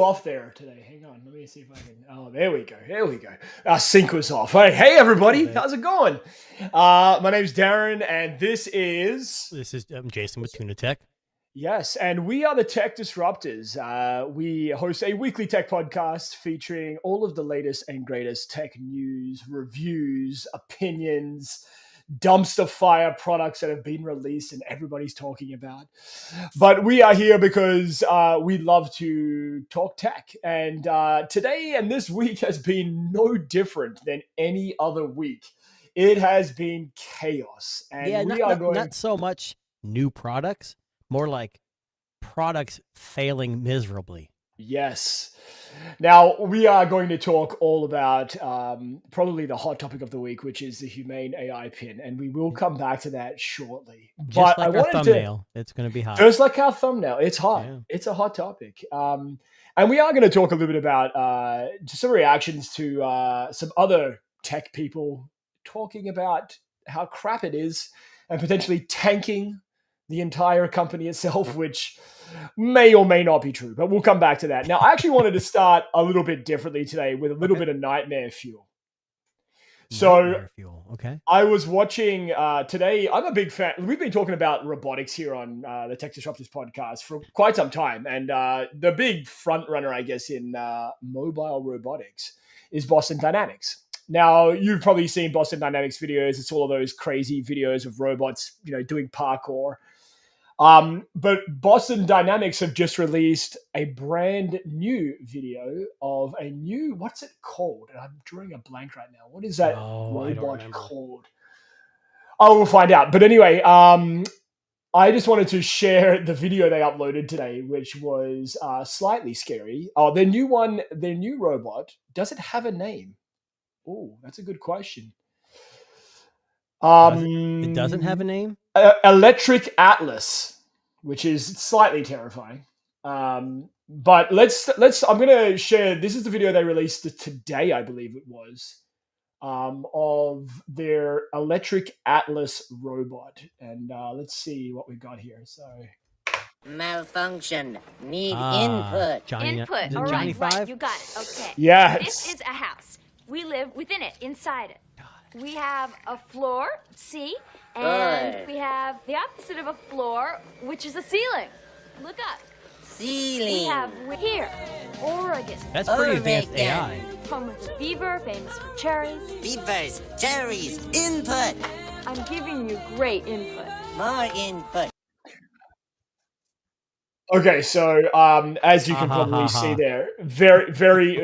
off there today. Hang on, let me see if I can. Oh, there we go. There we go. Our sync was off. Hey everybody, how's it going? My name's Darren, and this is Jason with Tuna Tech. Yes, and we are the Tech Disruptors. We host a weekly tech podcast featuring all of the latest and greatest tech news, reviews, opinions, dumpster fire products that have been released and everybody's talking about. But we are here because we love to talk tech. And today and this week has been no different than any other week. It has been chaos. And not so much new products, more like products failing miserably. Yes. Now, we are going to talk all about probably the hot topic of the week, which is the Humane AI pin. And we will come back to that shortly. Just like our thumbnail, it's going to be hot. Just like our thumbnail. It's hot. Yeah. It's a hot topic. And we are going to talk a little bit about just some reactions to some other tech people talking about how crap it is and potentially tanking the entire company itself, which may or may not be true, but we'll come back to that. Now, I actually wanted to start a little bit differently today with a little bit of nightmare fuel. Nightmare fuel. Okay. I was watching today. I'm a big fan. We've been talking about robotics here on the Tech Disruptors podcast for quite some time. And the big front runner, I guess, in mobile robotics is Boston Dynamics. Now, you've probably seen Boston Dynamics videos. It's all of those crazy videos of robots, doing parkour. But Boston Dynamics have just released a brand new video of a new, what's it called? And I'm drawing a blank right now. What is that robot called? Oh, we'll find out. But anyway, I just wanted to share the video they uploaded today, which was slightly scary. Oh, their new robot, does it have a name? Oh, that's a good question. It doesn't have a name? Electric Atlas, which is slightly terrifying. But let's I'm going to share, this is the video they released today, I believe it was, of their Electric Atlas robot. And let's see what we've got here. So malfunction. Need input. Input. All Johnny right, 5? you got it. Okay. Yeah. This is a house. We live within it, inside it. We have a floor, see? And we have the opposite of a floor, which is a ceiling. Look up. Ceiling. We have here, Oregon. That's pretty advanced AI. Home of the beaver, famous for cherries. Beavers, cherries, input. I'm giving you great input. More input. Okay, so as you can probably see there, very, very,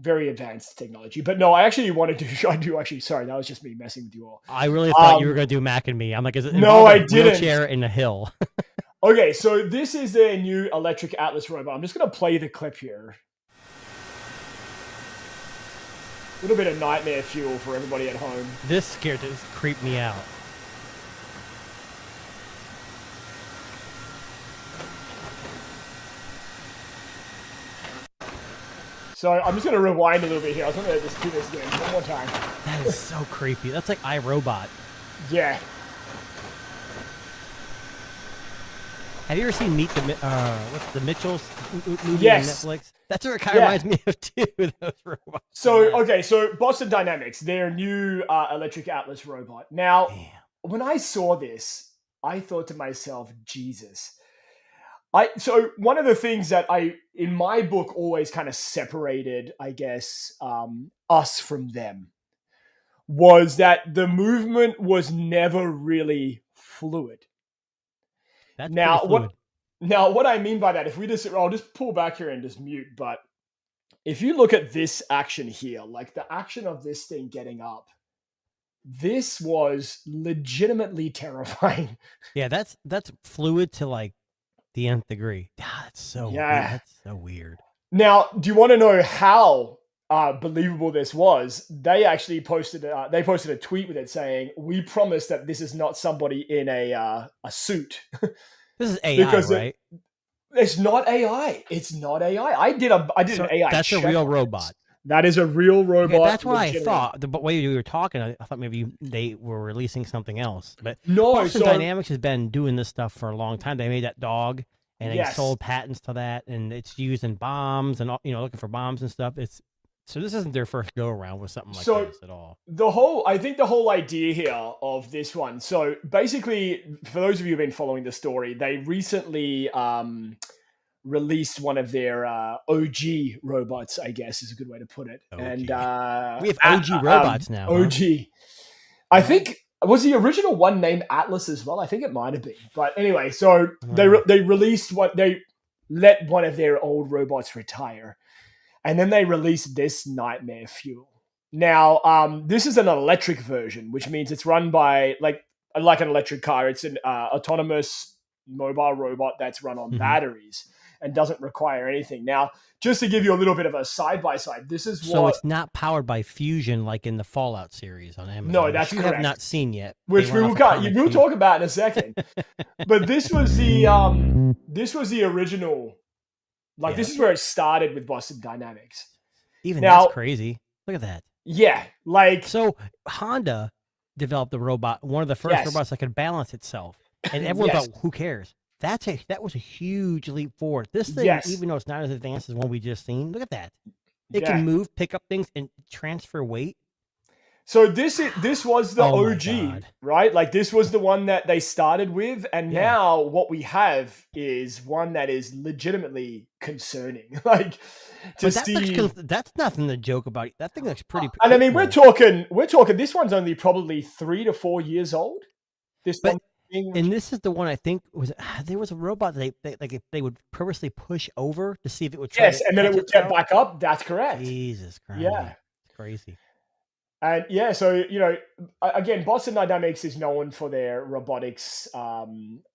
very advanced technology. But no, I do actually, sorry, that was just me messing with you all. I really thought you were going to do Mac and Me. I'm like, is it no, I didn't. Wheelchair in a hill? Okay, so this is their new Electric Atlas robot. I'm just going to play the clip here. A little bit of nightmare fuel for everybody at home. This creeped me out. So I'm just going to rewind a little bit here. I was going to just do this again one more time. That is so creepy. That's like iRobot. Yeah. Have you ever seen Meet the what's the Mitchells movie yes. on Netflix? That's what it kind of reminds me of too. Those robots. So Boston Dynamics, their new Electric Atlas robot. Now, when I saw this, I thought to myself, Jesus. So one of the things that in my book, always kind of separated, I guess, us from them was that the movement was never really fluid. That's Now, what I mean by that, I'll just pull back here and just mute, but if you look at this action here, like the action of this thing getting up, this was legitimately terrifying. Yeah, that's fluid to like the nth degree. That's so weird. That's so weird. Now, do you want to know how believable this was? They actually posted a tweet with it saying, "We promise that this is not somebody in a suit." This is AI, right? It's not AI. It's not AI. I did an AI. That's a real robot. That is a real robot. Okay, that's what I thought. The way you were talking, I thought maybe they were releasing something else. But no, Boston Dynamics has been doing this stuff for a long time. They made that dog, and they Yes. sold patents to that, and it's used in bombs and looking for bombs and stuff. So this isn't their first go around with something like So- this at all. I think the whole idea here of this one. So basically, for those of you who've been following the story, they recently released one of their OG robots, I guess is a good way to put it. OG. And We have OG robots now. huh? OG. I think was the original one named Atlas as well. I think it might have been. But anyway, so they released what they let one of their old robots retire, and then they released this Nightmare Fuel. Now, this is an electric version, which means it's run by like an electric car. It's an autonomous mobile robot that's run on Mhm. batteries and doesn't require anything. Now, just to give you a little bit of a side by side, this is So what it's not powered by fusion like in the Fallout series on Amazon. No, which that's you have correct. not seen yet. which They we went will off of comic we'll feed. talk about in a second. But this was the original. Like Yeah. this is where it started with Boston Dynamics. Even Now- that's crazy. Look at that. Yeah, like So Honda developed a robot, one of the first Yes. robots that could balance itself, and everyone Yes. thought, "Who cares?" That was a huge leap forward. This thing, Yes. even though it's not as advanced as one we just seen, look at that. It yeah. can move, pick up things, and transfer weight. So this was the Oh my OG, God. right? Like this was the one that they started with, and Yeah. now what we have is one that is legitimately concerning. Like to But that see. that's nothing to joke about. That thing looks pretty. And I mean, we're cool. talking. This one's only probably 3 to 4 years old. This But- one, being, And this is the one I think was there was a robot that they would purposely push over to see if it would. Try yes, to and then it catch would get itself. back up. That's correct. Jesus Christ! Yeah. It's crazy. And yeah, so again, Boston Dynamics is known for their robotics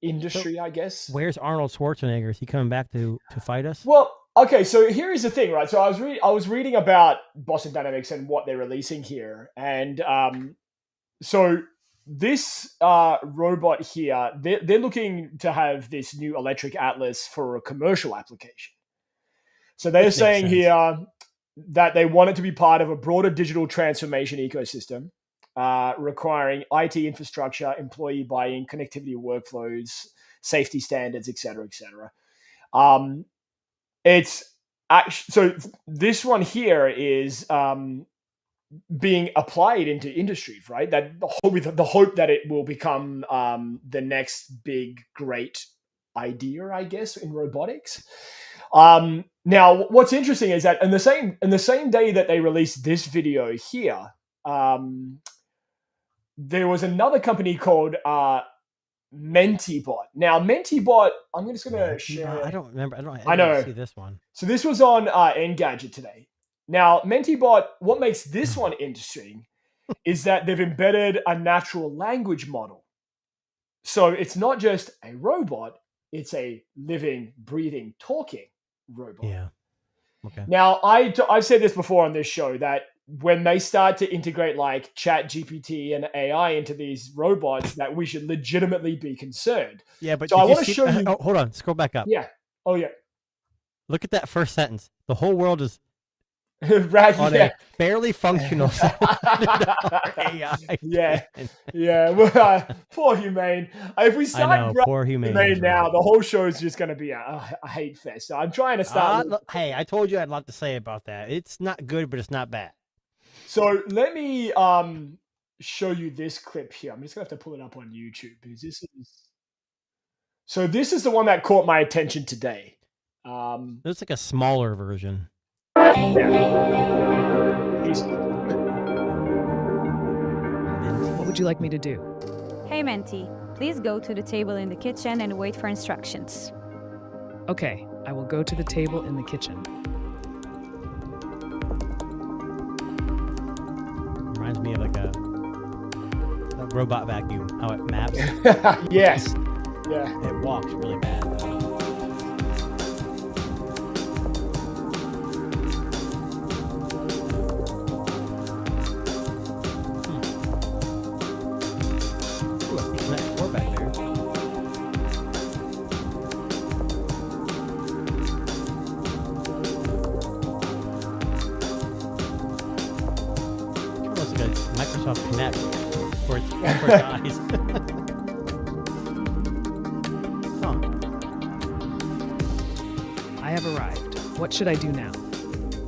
industry, I guess. Where's Arnold Schwarzenegger? Is he coming back to fight us? Well, okay, so here is the thing, right? So I was reading about Boston Dynamics and what they're releasing here, and so this robot here, they're looking to have this new electric Atlas for a commercial application. So they're Which makes saying sense. here that they want it to be part of a broader digital transformation ecosystem, requiring IT infrastructure, employee buy-in, connectivity workflows, safety standards, et cetera, et cetera. It's actually, so this one here is being applied into industries, right? That with the hope that it will become the next big, great idea, I guess, in robotics. Now, what's interesting is that in the same day that they released this video here, there was another company called Mentibot. Now, Mentibot, I'm just going to share. I don't remember. I I know. didn't see this one. So this was on Engadget today. Now, Mentibot, what makes this one interesting is that they've embedded a natural language model. So it's not just a robot, it's a living, breathing, talking robot. Yeah. Okay. Now, I've said this before on this show that when they start to integrate like Chat GPT and AI into these robots, that we should legitimately be concerned. Yeah, but So did I you wanna see- show you- Oh, hold on. Scroll back up. Yeah. Oh, yeah. Look at that first sentence. The whole world is Right. on Yeah. a barely functional AI. Yeah. Yeah. Well, poor Humane. If we I start know. Poor Humane. Humane is now, right. the whole show is just going to be a hate fest. So I'm trying to start. Look, hey, I told you I had a lot to say about that. It's not good, but it's not bad. So let me show you this clip here. I'm just going to have to pull it up on YouTube because this is the one that caught my attention today. There's like a smaller version. He's- What would you like me to do? Hey Menti, please go to the table in the kitchen and wait for instructions. Okay, I will go to the table in the kitchen. Reminds me of like a robot vacuum. How it maps. yes. Yeah. It walks really bad though. Ooh, I see some X4 back there. It looks like a Microsoft Kinect for guys. Huh. What should I do now?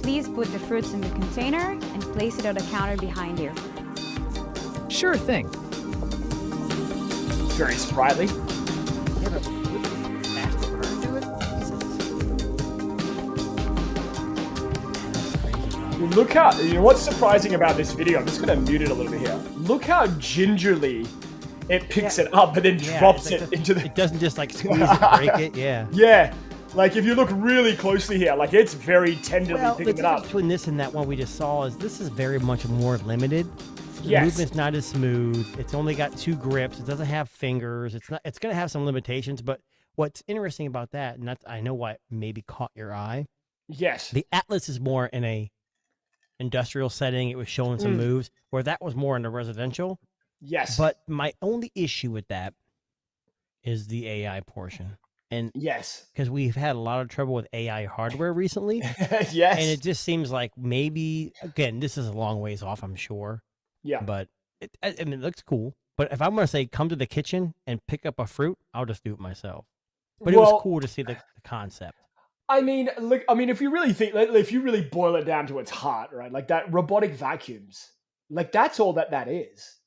Please put the fruits in the container and place it on the counter behind you. Sure thing. Very sprightly. Yeah, but would fast burn do it? Jesus. Look how, you know what's surprising about this video? I'm just going to mute it a little bit here. Look how gingerly it picks it up and then drops it's it like into the... It doesn't just like squeeze it, break it. Yeah. Yeah. Like if you look really closely here, like it's very tenderly Well, the picking it up. difference between this and that one we just saw is this is very much more limited. The Yes. movement's not as smooth. It's only got 2 grips. It doesn't have fingers. It's not. It's going to have some limitations. But what's interesting about that, and that's, I know why it maybe caught your eye. Yes. The Atlas is more in a industrial setting. It was showing some moves where that was more in the residential. Yes. But my only issue with that is the AI portion. And yes. because we've had a lot of trouble with AI hardware recently. Yes. And it just seems like maybe, again, this is a long ways off, I'm sure. Yeah. But I mean, it looks cool. But if I'm going to say come to the kitchen and pick up a fruit, I'll just do it myself. But it Well, was cool to see the concept. I mean, look, I mean, if you really think, if you really boil it down to its heart, right? Like that robotic vacuums, like that's all that is.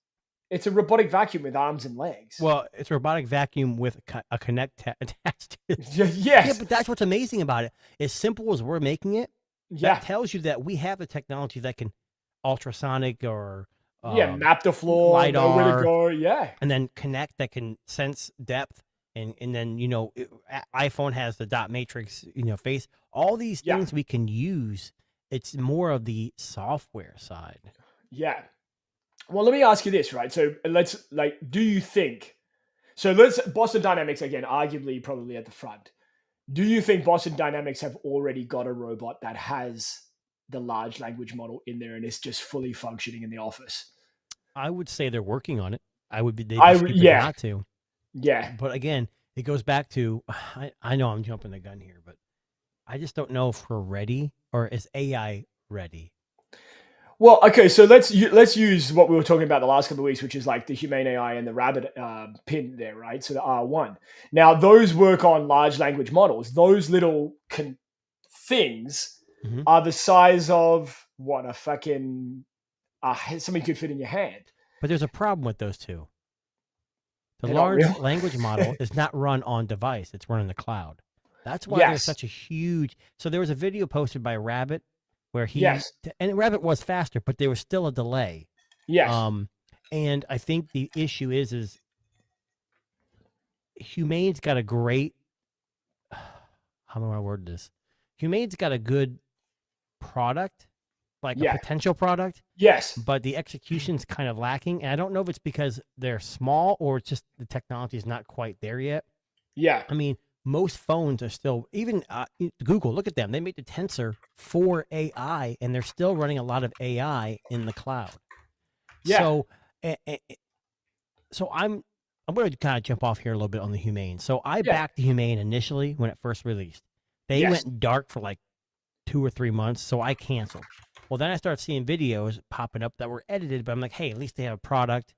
It's a robotic vacuum with arms and legs. Well, it's a robotic vacuum with a Connect attached to it. Yes. Yeah, but that's what's amazing about it. As simple as we're making it, Yeah. that tells you that we have the technology that can ultrasonic or Map the floor, know where to LiDAR, go. Yeah. and then Connect that can sense depth, and then iPhone has the dot matrix face. All these Yeah. things we can use. It's more of the software side. Yeah. Well, let me ask you this, right? So do you think, Boston Dynamics, again, arguably probably at the front. Do you think Boston Dynamics have already got a robot that has the large language model in there and is just fully functioning in the office? I would say they're working on it. They'd be stupid not to. Yeah. But again, it goes back to, I know I'm jumping the gun here, but I just don't know if we're ready, or is AI ready? Well, okay, so let's use what we were talking about the last couple of weeks, which is like the Humane AI and the Rabbit pin there, right? So the R1. Now, those work on large language models. Those little things are the size of what, a fucking something could fit in your hand. But there's a problem with those two. The They're not large real. language model is not run on device. It's run in the cloud. That's why Yes. there's such a huge... So there was a video posted by Rabbit where he... Yes. And Rabbit was faster, but there was still a delay. Yes. And I think the issue is Humane's got a great... How do I word this? Humane's got a good product, like Yeah. a potential product, Yes. but the execution's kind of lacking. And I don't know if it's because they're small or it's just the technology is not quite there yet. Yeah. I mean, most phones are still, even Google, look at them. They made the Tensor for AI, and they're still running a lot of AI in the cloud. Yeah. So I'm going to kind of jump off here a little bit on the Humane. So I backed the Humane initially when it first released. They Yes. went dark for like 2 or 3 months, so I canceled. Well, then I started seeing videos popping up that were edited, but I'm like, hey, at least they have a product.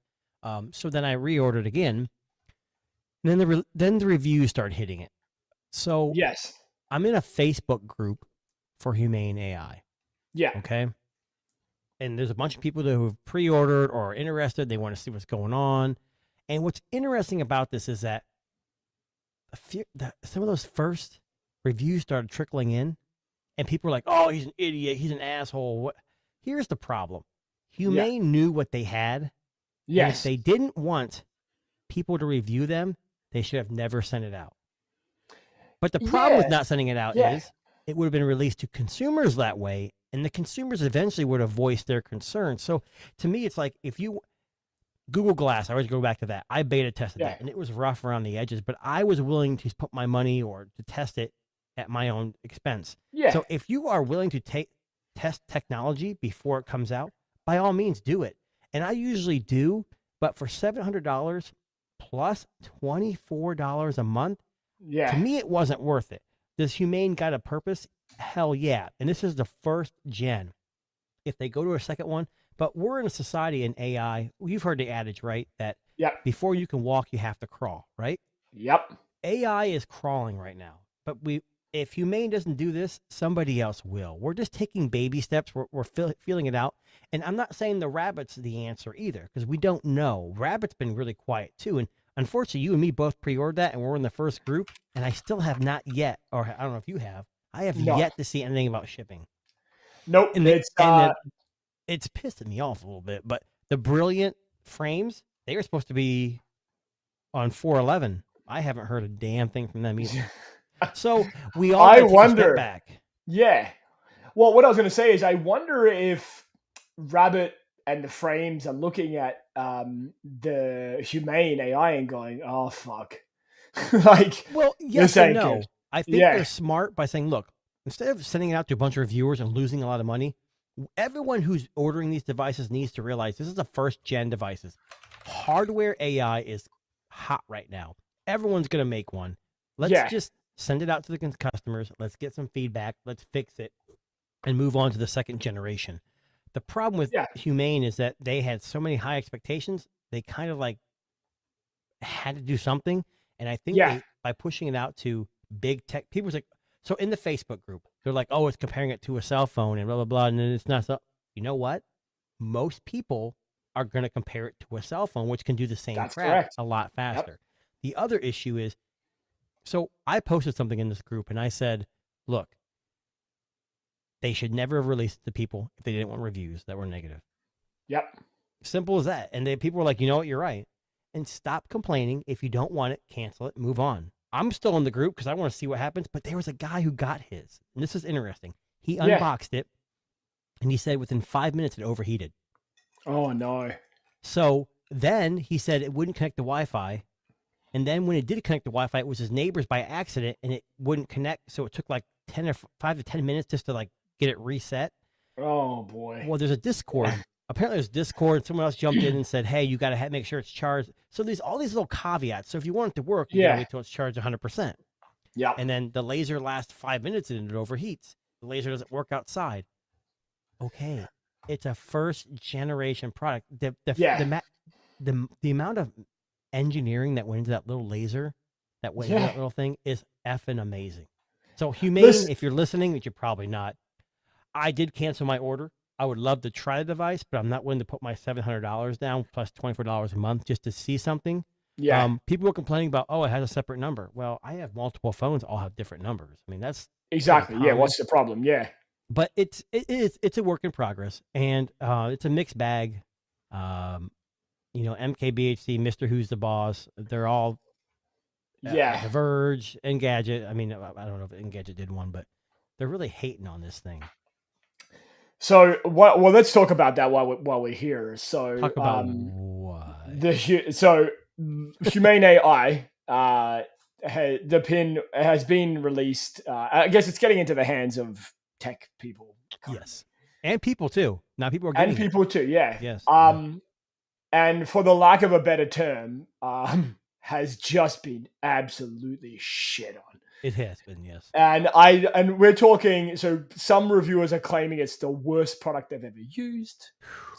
So then I reordered again. And then the reviews started hitting it. So Yes. I'm in a Facebook group for Humane AI. Yeah. Okay. And there's a bunch of people who have pre-ordered or are interested. They want to see what's going on. And what's interesting about this is that some of those first reviews started trickling in, and people were like, "Oh, he's an idiot. He's an asshole." What? Here's the problem: Humane knew what they had. And if Yes. they didn't want people to review them, they should have never sent it out. But the problem with Yeah. not sending it out Yeah. is it would have been released to consumers that way, and the consumers eventually would have voiced their concerns. So to me, it's like if you Google Glass, I always go back to that. I beta tested Yeah. that, and it was rough around the edges, but I was willing to put my money or to test it at my own expense. Yeah. So if you are willing to test technology before it comes out, by all means do it. And I usually do, but for $700 plus $24 a month, Yeah. to me, it wasn't worth it. Does Humane got a purpose? Hell yeah. And this is the first gen. If they go to a second one, but we're in a society in AI, you've heard the adage, right? That Yep. before you can walk, you have to crawl, right? Yep. AI is crawling right now, but if Humane doesn't do this, somebody else will. We're just taking baby steps. We're feeling it out. And I'm not saying the rabbit's the answer either, because we don't know. Rabbit's been really quiet too. And unfortunately, you and me both pre-ordered that, and we're in the first group. And I still have not yet, or I don't know if you have, I have No. yet to see anything about shipping. Nope. And it's pissing me off a little bit. But the Brilliant frames, they were supposed to be on 4/11. I haven't heard a damn thing from them either. So we all I gotta take a step wonder. back. Yeah. Well, what I was going to say is I wonder if Rabbit and the frames are looking at the Humane AI and going, oh, fuck. Like, Well, yes and ain't no. good. I think Yeah. they're smart by saying, look, instead of sending it out to a bunch of reviewers and losing a lot of money, everyone who's ordering these devices needs to realize this is the first gen devices. Hardware AI is hot right now. Everyone's going to make one. Let's just send it out to the customers. Let's get some feedback. Let's fix it and move on to the second generation. The problem with Humane is that they had so many high expectations. They kind of like had to do something. And I think by pushing it out to big tech, people's like, so in the Facebook group, they're like, oh, it's comparing it to a cell phone and blah, blah, blah. And then it's not so. You know what? Most people are going to compare it to a cell phone, which can do the same crap a lot faster. Yep. The other issue is, so I posted something in this group and I said, look, they should never have released it to people if they didn't want reviews that were negative. Yep. Simple as that. And people were like, you know what, you're right. And stop complaining. If you don't want it, cancel it, move on. I'm still in the group because I want to see what happens. But there was a guy who got his. And this is interesting. He unboxed it and he said within 5 minutes it overheated. Oh, no. So then he said it wouldn't connect to Wi-Fi. And then when it did connect to Wi-Fi, it was his neighbor's by accident and it wouldn't connect. So it took like 5 to 10 minutes just to like get it reset. Oh, boy. Well, there's a Discord. Apparently there's Discord. Someone else jumped in and said, hey, you got to make sure it's charged. So there's all these little caveats. So if you want it to work, you got to wait till it's charged 100%. Yeah. And then the laser lasts 5 minutes and it overheats. The laser doesn't work outside. Okay. It's a first generation product. The amount of engineering that went into that little laser, that went into that little thing is effing amazing. So Humane, if you're listening, which you're probably not, I did cancel my order. I would love to try the device, but I'm not willing to put my $700 down plus $24 a month just to see something. Yeah. People were complaining about, oh, it has a separate number. Well, I have multiple phones, all have different numbers. I mean, that's exactly. Yeah. What's the problem? Yeah. But it's a work in progress, and it's a mixed bag. MKBHD, Mr. Who's the Boss, they're all The Verge, Engadget. I mean, I don't know if Engadget did one, but they're really hating on this thing. So, well, let's talk about that while we're here. So, talk about what? Humane AI, the pin has been released. I guess it's getting into the hands of tech people. Yes, and people too. Now people are getting too. Yeah. Yes. And for the lack of a better term, has just been absolutely shit on. It has been, yes. And we're talking, so some reviewers are claiming it's the worst product they've ever used.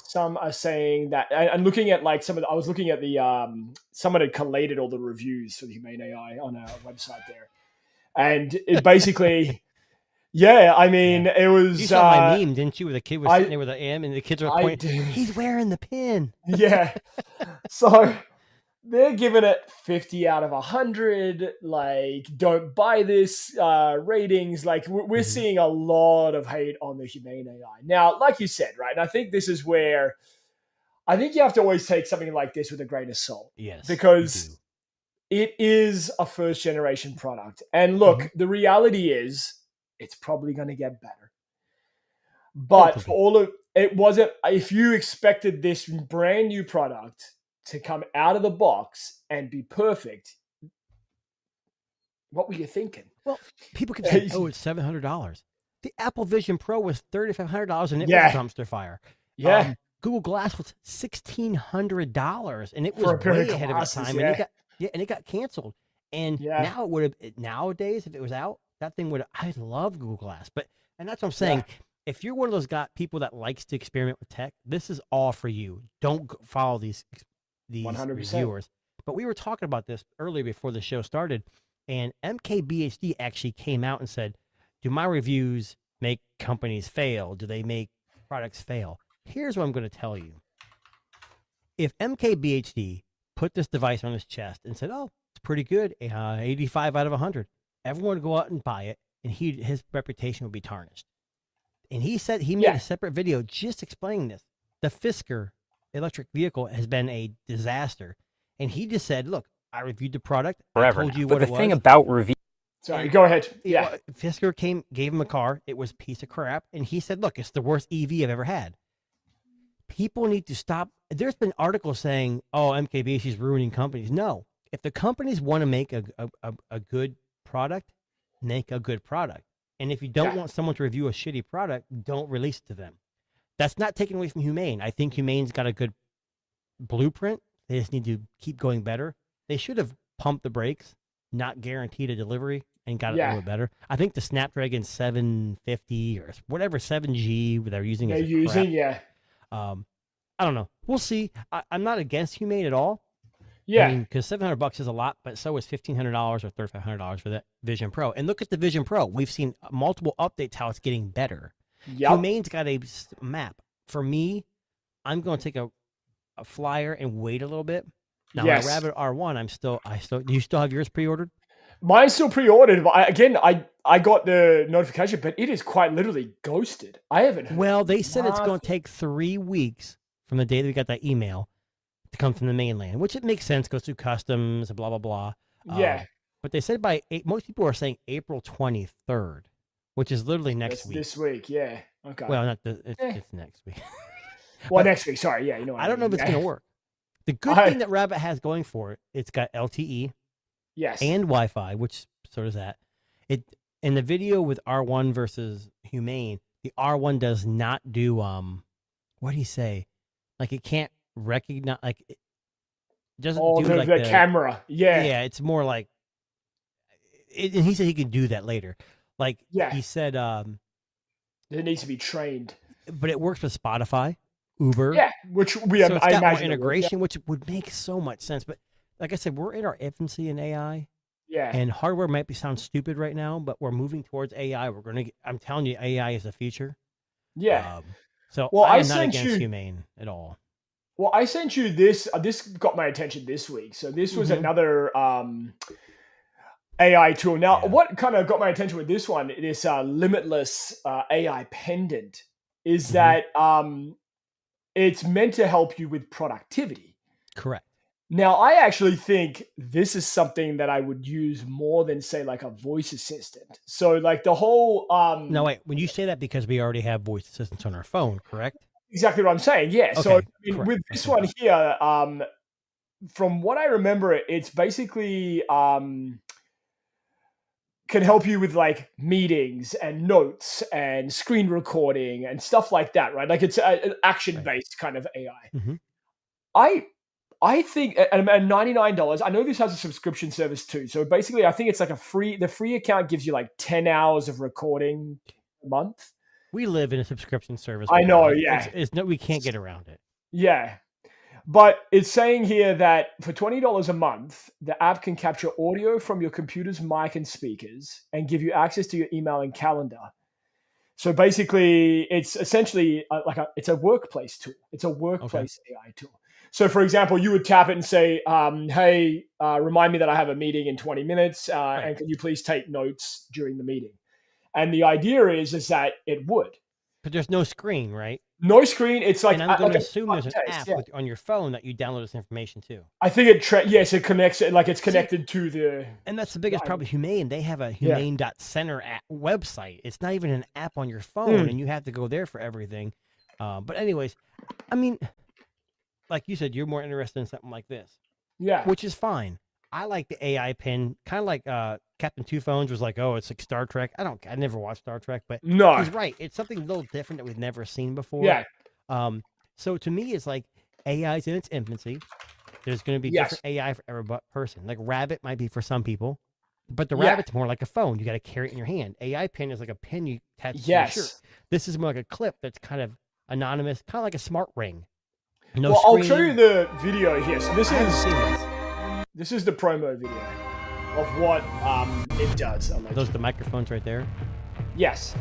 Some are saying that, and looking at like I was looking at the, someone had collated all the reviews for the Humane AI on our website there. And it basically, it was. You saw my meme, didn't you? Where the kid was sitting there with an M and the kids are pointing, he's wearing the pin. Yeah. So they're giving it 50 out of 100. Like, don't buy this ratings. Like, we're seeing a lot of hate on the Humane AI. Now, like you said, right? And I think this is where I think you have to always take something like this with a grain of salt. Yes. Because it is a first generation product. And look, the reality is it's probably going to get better. But for all of it wasn't, if you expected this brand new product to come out of the box and be perfect, what were you thinking? Well, people keep saying, oh, it's $700. The Apple Vision Pro was $3,500 and it was a dumpster fire. Yeah. Google Glass was $1,600 and it was way ahead of its time. And it got canceled. And now it would have, nowadays, if it was out, that thing would, I love Google Glass. And that's what I'm saying. If you're one of those people that likes to experiment with tech, this is all for you. Don't follow these 100%. Reviewers. But we were talking about this earlier before the show started. And MKBHD actually came out and said, do my reviews make companies fail? Do they make products fail? Here's what I'm going to tell you. If MKBHD put this device on his chest and said, oh, it's pretty good, 85 out of 100, everyone would go out and buy it, and his reputation would be tarnished. And he said he made a separate video just explaining this. The Fisker electric vehicle has been a disaster. And he just said, look, I reviewed the product. Forever. I told you but what the it was. thing about review. Sorry, go ahead. Yeah. Fisker gave him a car. It was a piece of crap. And he said, look, it's the worst EV I've ever had. People need to stop. There's been articles saying, oh, MKBHD is ruining companies. No. If the companies want to make a good product, make a good product. And if you don't want someone to review a shitty product, don't release it to them. That's not taken away from Humane. I think Humane's got a good blueprint. They just need to keep going better. They should have pumped the brakes, not guaranteed a delivery, and got it a little better. I think the Snapdragon 750 or whatever 7G they're using. I don't know. We'll see. I'm not against Humane at all. Yeah. I mean, because $700 is a lot, but so is $1,500 or $3,500 for that Vision Pro. And look at the Vision Pro. We've seen multiple updates how it's getting better. Yep. Humane's got a map. For me, I'm going to take a flyer and wait a little bit. Now, my Rabbit R1, do you still have yours pre-ordered? Mine's still pre-ordered, but I got the notification, but it is quite literally ghosted. I haven't heard. Well, they said it's going to take 3 weeks from the day that we got that email to come from the mainland, which it makes sense, goes through customs, blah, blah, blah. Yeah. But they said most people are saying April 23rd, which is literally next week. This week, yeah. Okay. Well, it's next week. Well, next week, sorry. Yeah, you know what I don't know if it's going to work. The good thing that Rabbit has going for it, it's got LTE and Wi-Fi, which so does that. In the video with R1 versus Humane, the R1 does not do, what do you say? Like it can't recognize, like it doesn't do like the camera. Yeah. Yeah, it's more like, and he said he could do that later. Like he said, it needs to be trained. But it works with Spotify, Uber. Yeah, which we have. So it's got more integration, which would make so much sense. But like I said, we're in our infancy in AI. Yeah. And hardware might sound stupid right now, but we're moving towards AI. I'm telling you, AI is the future. Yeah. So I'm not against Humane at all. Well, I sent you this. This got my attention this week. So this was another AI tool. Now, what kind of got my attention with this one, this Limitless AI pendant, is that it's meant to help you with productivity. Correct. Now, I actually think this is something that I would use more than, say, like a voice assistant. So, like the whole... No, wait. When you say that, because we already have voice assistants on our phone, correct? Exactly what I'm saying, yeah. Okay, so, with this one here, from what I remember, it's basically... can help you with like meetings and notes and screen recording and stuff like that, right? Like it's an action-based kind of AI. I think at $99, I know this has a subscription service too. So basically, I think it's like the free account gives you like 10 hours of recording a month. We live in a subscription service. I know, yeah. We can't get around it. Yeah. But it's saying here that for $20 a month, the app can capture audio from your computer's mic and speakers and give you access to your email and calendar. So basically, it's essentially it's a workplace tool. It's a workplace AI tool. So for example, you would tap it and say, hey, remind me that I have a meeting in 20 minutes, and can you please take notes during the meeting? And the idea is that it would. But there's no screen, right? No screen. It's like, and I'm going to assume there's an text, app on your phone that you download this information to. I think it connects it, like it's connected to the. And that's the biggest problem with Humane. They have a humane.center website. It's not even an app on your phone, and you have to go there for everything. But anyways, I mean, like you said, you're more interested in something like this. Yeah. Which is fine. I like the AI pin, kind of like Captain Two Phones was like, oh, it's like Star Trek. I never watched Star Trek, but no, he's right. It's something a little different that we've never seen before. Yeah. So to me, it's like AI's in its infancy. There's going to be different AI for every person. Like Rabbit might be for some people, but the Rabbit's more like a phone. You got to carry it in your hand. AI pin is like a pin you attach to your shirt. This is more like a clip that's kind of anonymous, kind of like a smart ring. No screen. I'll show you the video here. So this is the promo video. of what it does. Are those the microphones right there? Yes.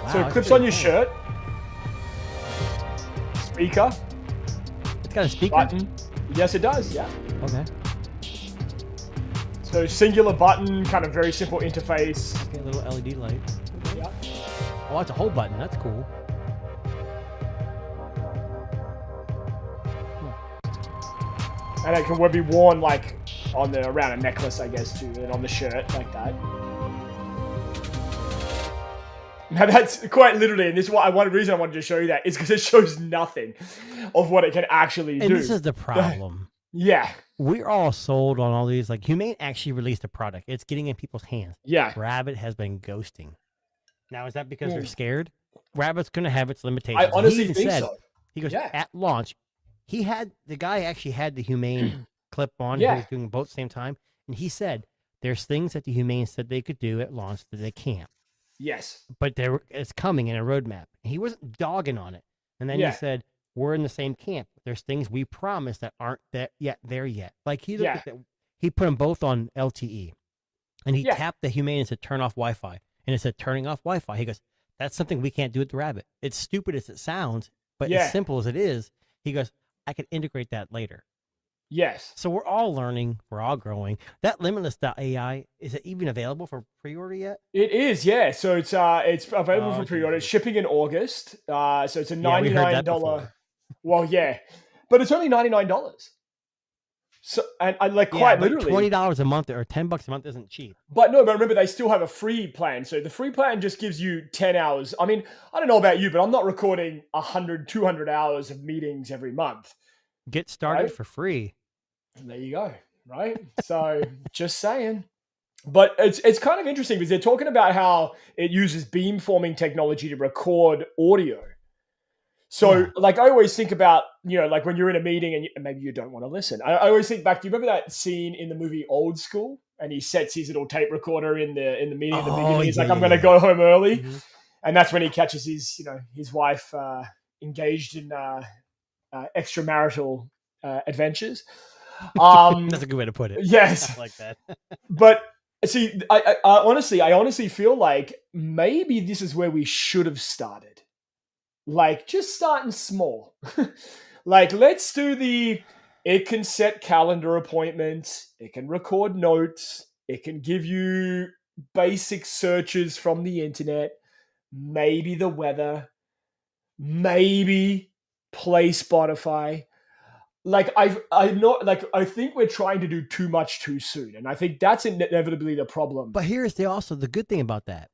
Wow, So it that's clips pretty on your cool. shirt. Speaker. It's got a speaker? Button. Yes, it does. Yeah. Okay. So singular button, kind of very simple interface. Okay, a little LED light. Yeah. Oh, that's a whole button. That's cool. And it can be worn like around a necklace, I guess, too, and on the shirt like that. Now that's quite literally, and this is one reason I wanted to show you that is because it shows nothing of what it can actually do. And this is the problem. Yeah. We're all sold on all these. Like, Humane actually released a product. It's getting in people's hands. Yeah. Rabbit has been ghosting. Now, is that because they're scared? Rabbit's going to have its limitations. I honestly He even think said, so. He goes, Yeah. at launch, the guy actually had the Humane clip on. Yeah. He was doing both at the same time. And he said, there's things that the Humane said they could do at launch that they can't. Yes. But it's coming in a roadmap. He wasn't dogging on it. And then Yeah. he said, we're in the same camp. There's things we promised that aren't there yet. Like, he looked at he put them both on LTE. And he tapped the Humane and said, turn off Wi-Fi. And it said, turning off Wi-Fi. He goes, that's something we can't do with the Rabbit. It's stupid as it sounds, but as simple as it is, he goes, I could integrate that later. Yes. So we're all learning. We're all growing. That Limitless.ai, is it even available for pre-order yet? It is, yeah. So it's available for pre-order. It's shipping in August. So it's a $99. Well, yeah, but it's only $99. So and I like quite literally $20 a month or $10 a month isn't cheap. But remember they still have a free plan. So the free plan just gives you 10 hours. I mean, I don't know about you, but I'm not recording 100, 200 hours of meetings every month. Get started for free. There you go. Right. So just saying. But it's kind of interesting because they're talking about how it uses beamforming technology to record audio. So, like, I always think about, like when you're in a meeting and maybe you don't want to listen. I always think back. Do you remember that scene in the movie Old School? And he sets his little tape recorder in the meeting at the beginning. He's like, I'm going to go home early. Mm-hmm. And that's when he catches his wife engaged in extramarital adventures. That's a good way to put it. Yes. I like that. But see, I honestly feel like maybe this is where we should have started. Like, just starting small. Like, let's do it can set calendar appointments. It can record notes. It can give you basic searches from the internet. Maybe the weather. Maybe play Spotify. Like, I think we're trying to do too much too soon. And I think that's inevitably the problem. But here's also the good thing about that.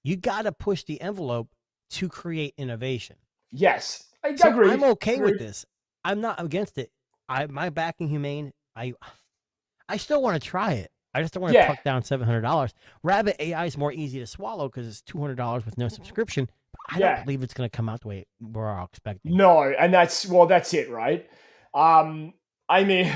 You got to push the envelope to create innovation. Yes, I so agree. I'm okay with this. I'm not against it. My backing Humane. I still want to try it. I just don't want to tuck down $700. Rabbit AI is more easy to swallow because it's $200 with no subscription. But I don't believe it's going to come out the way we're all expecting. No, and that's it, right? I mean,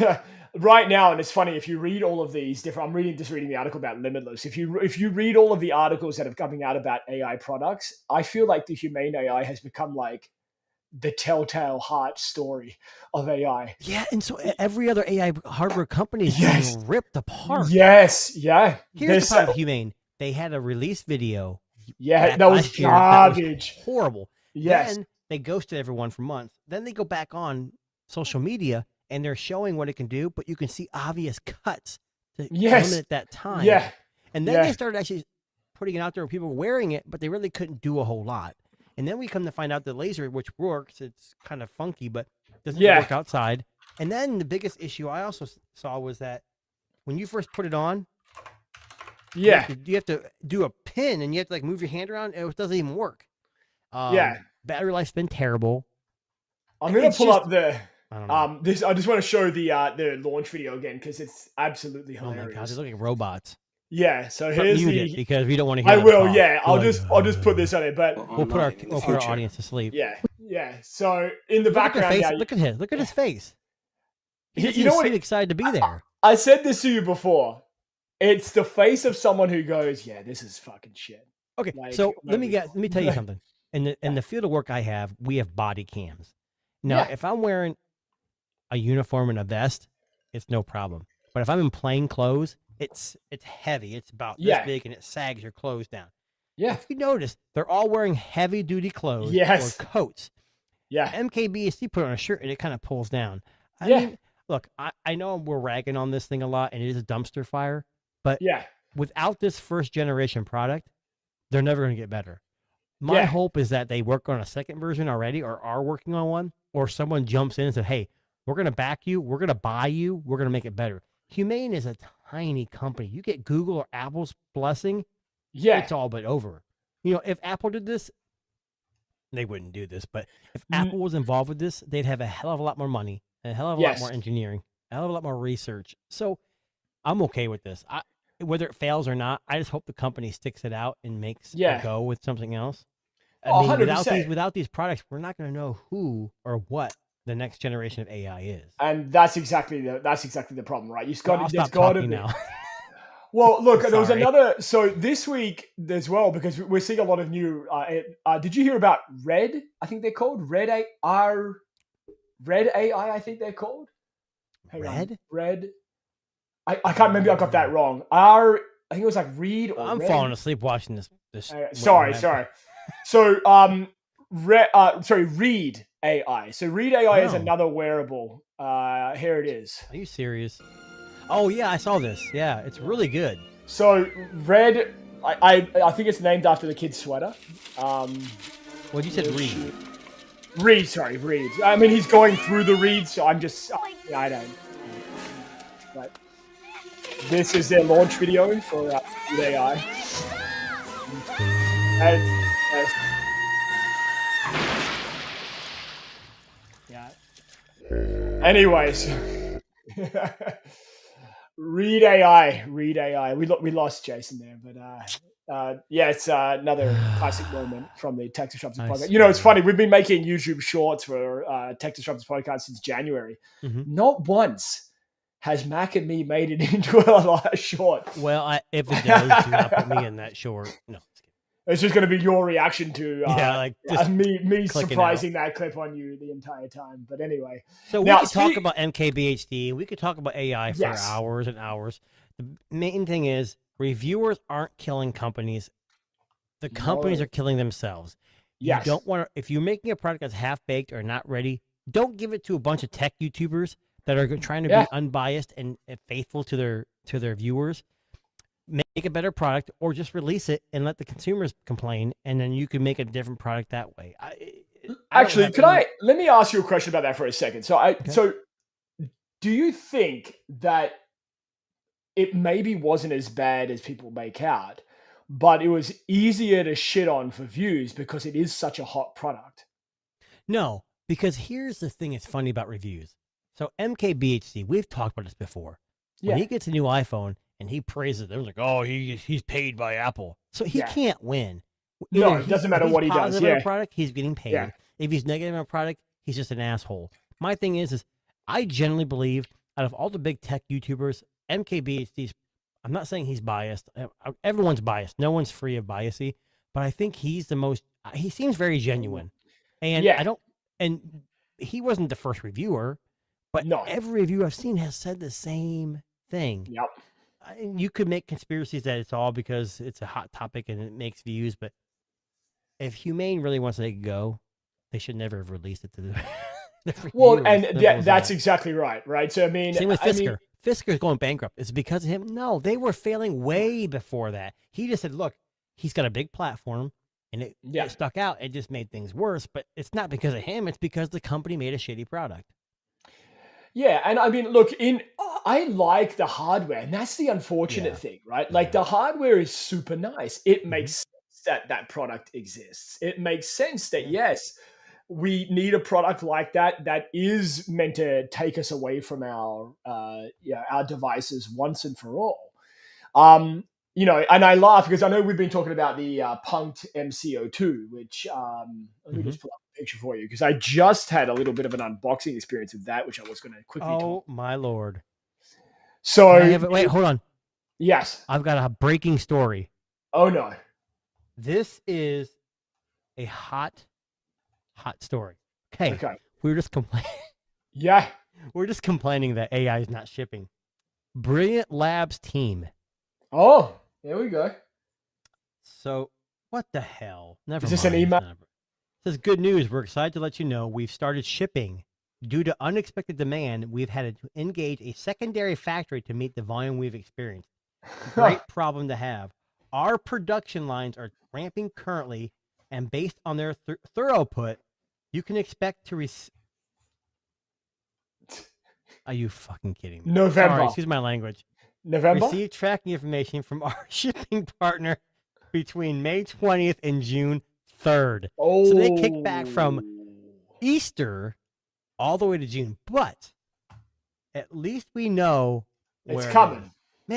right now, and it's funny, if you read all of these different, I'm just reading the article about Limitless. If you read all of the articles that are coming out about AI products, I feel like the Humane AI has become like the telltale heart story of AI. Yeah, and so every other AI hardware company is being ripped apart. Yes, yeah. Here's the problem with Humane. They had a release video. Yeah, that was garbage. That was horrible. Yes. Then they ghosted everyone for months. Then they go back on social media and they're showing what it can do, but you can see obvious cuts to limit that time. Yeah. And then they started actually putting it out there where people were wearing it, but they really couldn't do a whole lot. And then we come to find out the laser, which works, it's kind of funky, but doesn't work outside. And then the biggest issue I also saw was that when you first put it on, you have to do a pin and you have to like move your hand around. It doesn't even work. Battery life's been terrible. I'm going to pull up I just want to show the launch video again because it's absolutely hilarious. Oh my god, they're looking like robots. Yeah, so here's it because we don't want to hear. I will. Talk. Yeah, I'll just put this on it, but we'll put our audience to sleep. Yeah. So in the background, look at his face. You know what? Excited to be there. I said this to you before. It's the face of someone who goes, "Yeah, this is fucking shit." Okay, so let me tell you something. In the field of work I have, we have body cams. Now, if I'm wearing a uniform and a vest, it's no problem. But if I'm in plain clothes, it's heavy. It's about Yeah. this big, and it sags your clothes down. Yeah. If you notice, they're all wearing heavy duty clothes Yes. or coats. Yeah. MKBHD put on a shirt and it kind of pulls down. I Yeah. mean, look, I know we're ragging on this thing a lot, and it is a dumpster fire, but Yeah. without this first generation product, they're never going to get better. My Yeah. hope is that they work on a second version already, or are working on one, or someone jumps in and says, hey, we're going to back you, we're going to buy you, we're going to make it better. Humane is a tiny company. You get Google or Apple's blessing, Yeah. it's all but over. You know, if Apple did this, they wouldn't do this, but if Apple was involved with this, they'd have a hell of a lot more money, a hell of a lot Yes. more engineering, a hell of a lot more research. So I'm okay with this. Whether it fails or not, I just hope the company sticks it out and makes Yeah. a go with something else. I Oh, mean, 100%. without these products, we're not going to know who or what the next generation of AI is. And that's exactly the problem, right? You've Well, got I'll there's stop got to talking be. now. Well, look, there was Sorry. another. So this week as well, because we're seeing a lot of new. Did you hear about Red? I think they're called Red AI. I think they're called. Hang on. Red? Red. I can't remember. I got that wrong. I think it was like Reed or I'm Red. falling asleep watching this. Sorry. So Reed AI. So Reed AI is Oh. another wearable. Here it is. Are you serious? Oh yeah, I saw this. Yeah, it's really good. So Red, I think it's named after the kid's sweater. Well, you said Reed. Reed. I mean, he's going through the reeds, so I'm just, I don't. But this is their launch video for Reed AI. And, yeah. Anyways. Reed AI. We lost Jason there, but yeah, it's another classic moment from the Tech Disruptors podcast. You know, it's funny. We've been making YouTube shorts for Tech Disruptors podcast since January. Mm-hmm. Not once has Mac and me made it into a short. Well, if it does, do not put me in that short. No, just kidding. It's just going to be your reaction to me clicking surprising that clip on you the entire time. But anyway, so now, we could talk about MKBHD. We could talk about AI for Yes. hours and hours. The main thing is reviewers aren't killing companies. The companies No. are killing themselves. Yes. You don't want to, if you're making a product that's half baked or not ready, don't give it to a bunch of tech YouTubers that are trying to Yeah. be unbiased and faithful to their viewers. Make a better product, or just release it and let the consumers complain, and then you can make a different product that way. Actually, let me ask you a question about that for a second. So do you think that it maybe wasn't as bad as people make out, but it was easier to shit on for views because it is such a hot product? No, because here's the thing that's funny about reviews. So MKBHD, we've talked about this before. When he gets a new iPhone and he praises it, they're like, oh, he's paid by Apple. So he can't win. No, Either it doesn't matter what he does. positive on Yeah. a product, he's getting paid. Yeah. If he's negative on a product, he's just an asshole. My thing is I generally believe out of all the big tech YouTubers, MKBHD's, I'm not saying he's biased. Everyone's biased. No one's free of biasy. But I think he's the most, he seems very genuine. And and he wasn't the first reviewer, but every review I've seen has said the same thing. Yep. You could make conspiracies that it's all because it's a hot topic and it makes views, but if Humane really wants to let it go, they should never have released it to the Well, reviewers. and that's exactly right, right? So, I mean... Same with Fisker. Fisker's going bankrupt. Is it because of him? No, they were failing way before that. He just said, look, he's got a big platform, and it stuck out. It just made things worse, but it's not because of him. It's because the company made a shitty product. Yeah, and I mean, look, I like the hardware, and that's the unfortunate thing, right? Like, the hardware is super nice. It makes sense that product exists. It makes sense that, yes, we need a product like that is meant to take us away from our devices once and for all. You know, and I laugh because I know we've been talking about the Punked MCO2, which let me just pull up a picture for you because I just had a little bit of an unboxing experience with that, which I was going to quickly talk. My Lord. So wait, hold on. Yes. I've got a breaking story. Oh, no. This is a hot story. Okay. We were just complaining. Yeah. We're just complaining that AI is not shipping. Brilliant Labs team. Oh, there we go. So, what the hell? Never Is this mind. an email? It says, good news. We're excited to let you know we've started shipping. Due to unexpected demand, we've had to engage a secondary factory to meet the volume we've experienced. Great problem to have. Our production lines are ramping currently, and based on their throughput, you can expect to receive. Are you fucking kidding me? November. Sorry, excuse my language. November? Receive tracking information from our shipping partner between May 20th and June 3rd. Oh. So they kick back from Easter all the way to June. But at least we know It's where coming. it is.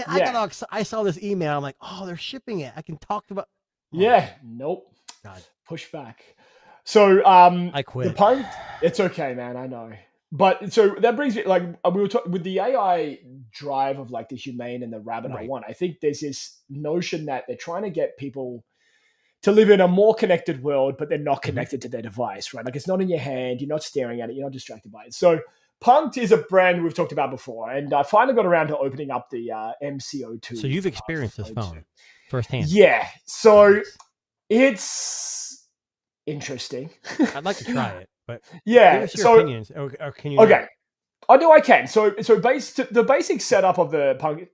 Man, Yeah. I saw this email. I'm like, oh, they're shipping it. I can talk about. Yeah. Nope. God. Push back. So I quit. the Punk, it's okay, man. I know. But so that brings me, like, we were talking with the AI drive of like the Humane and the Rabbit Right. one. I think there's this notion that they're trying to get people to live in a more connected world, but they're not connected to their device, right? Like it's not in your hand. You're not staring at it. You're not distracted by it. So Punk'd is a brand we've talked about before. And I finally got around to opening up the MCO2. So you've experienced this phone firsthand. Yeah. So it's interesting. I'd like to try it, but Yeah. give us your So opinions. Or can you? okay. I know I can. So the basic setup of the Punk. Do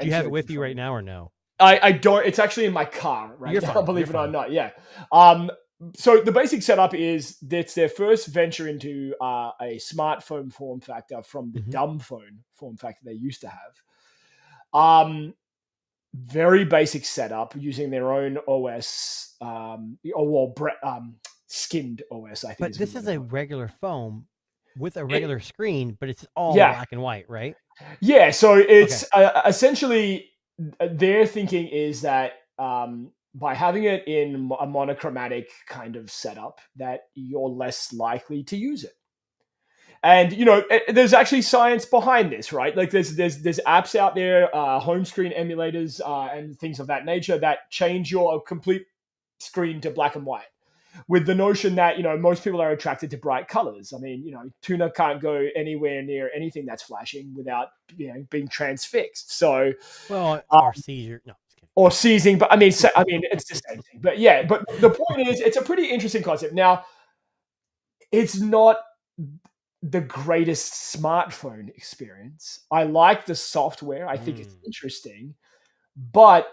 you have it MCO2 with you phone- right now or no? I don't. It's actually in my car right You're now, fine, believe you're it or fine. not. Yeah. So the basic setup is that's their first venture into a smartphone form factor from the Mhm. dumb phone form factor they used to have. Very basic setup using their own OS. Skinned OS. I think. But is this what is they a call it. regular phone with a regular screen, but it's all Yeah. black and white, right? Yeah, so it's essentially their thinking is that by having it in a monochromatic kind of setup, that you're less likely to use it. And there's actually science behind this, right? Like there's apps out there, home screen emulators, and things of that nature that change your complete screen to black and white, with the notion that most people are attracted to bright colors. I mean, Tuna can't go anywhere near anything that's flashing without being transfixed. So, Well, or seizure. No, just kidding. or seizing, but I mean, it's the same thing. But yeah, but the point is, it's a pretty interesting concept. Now, it's not the greatest smartphone experience. I like the software. I think it's interesting, but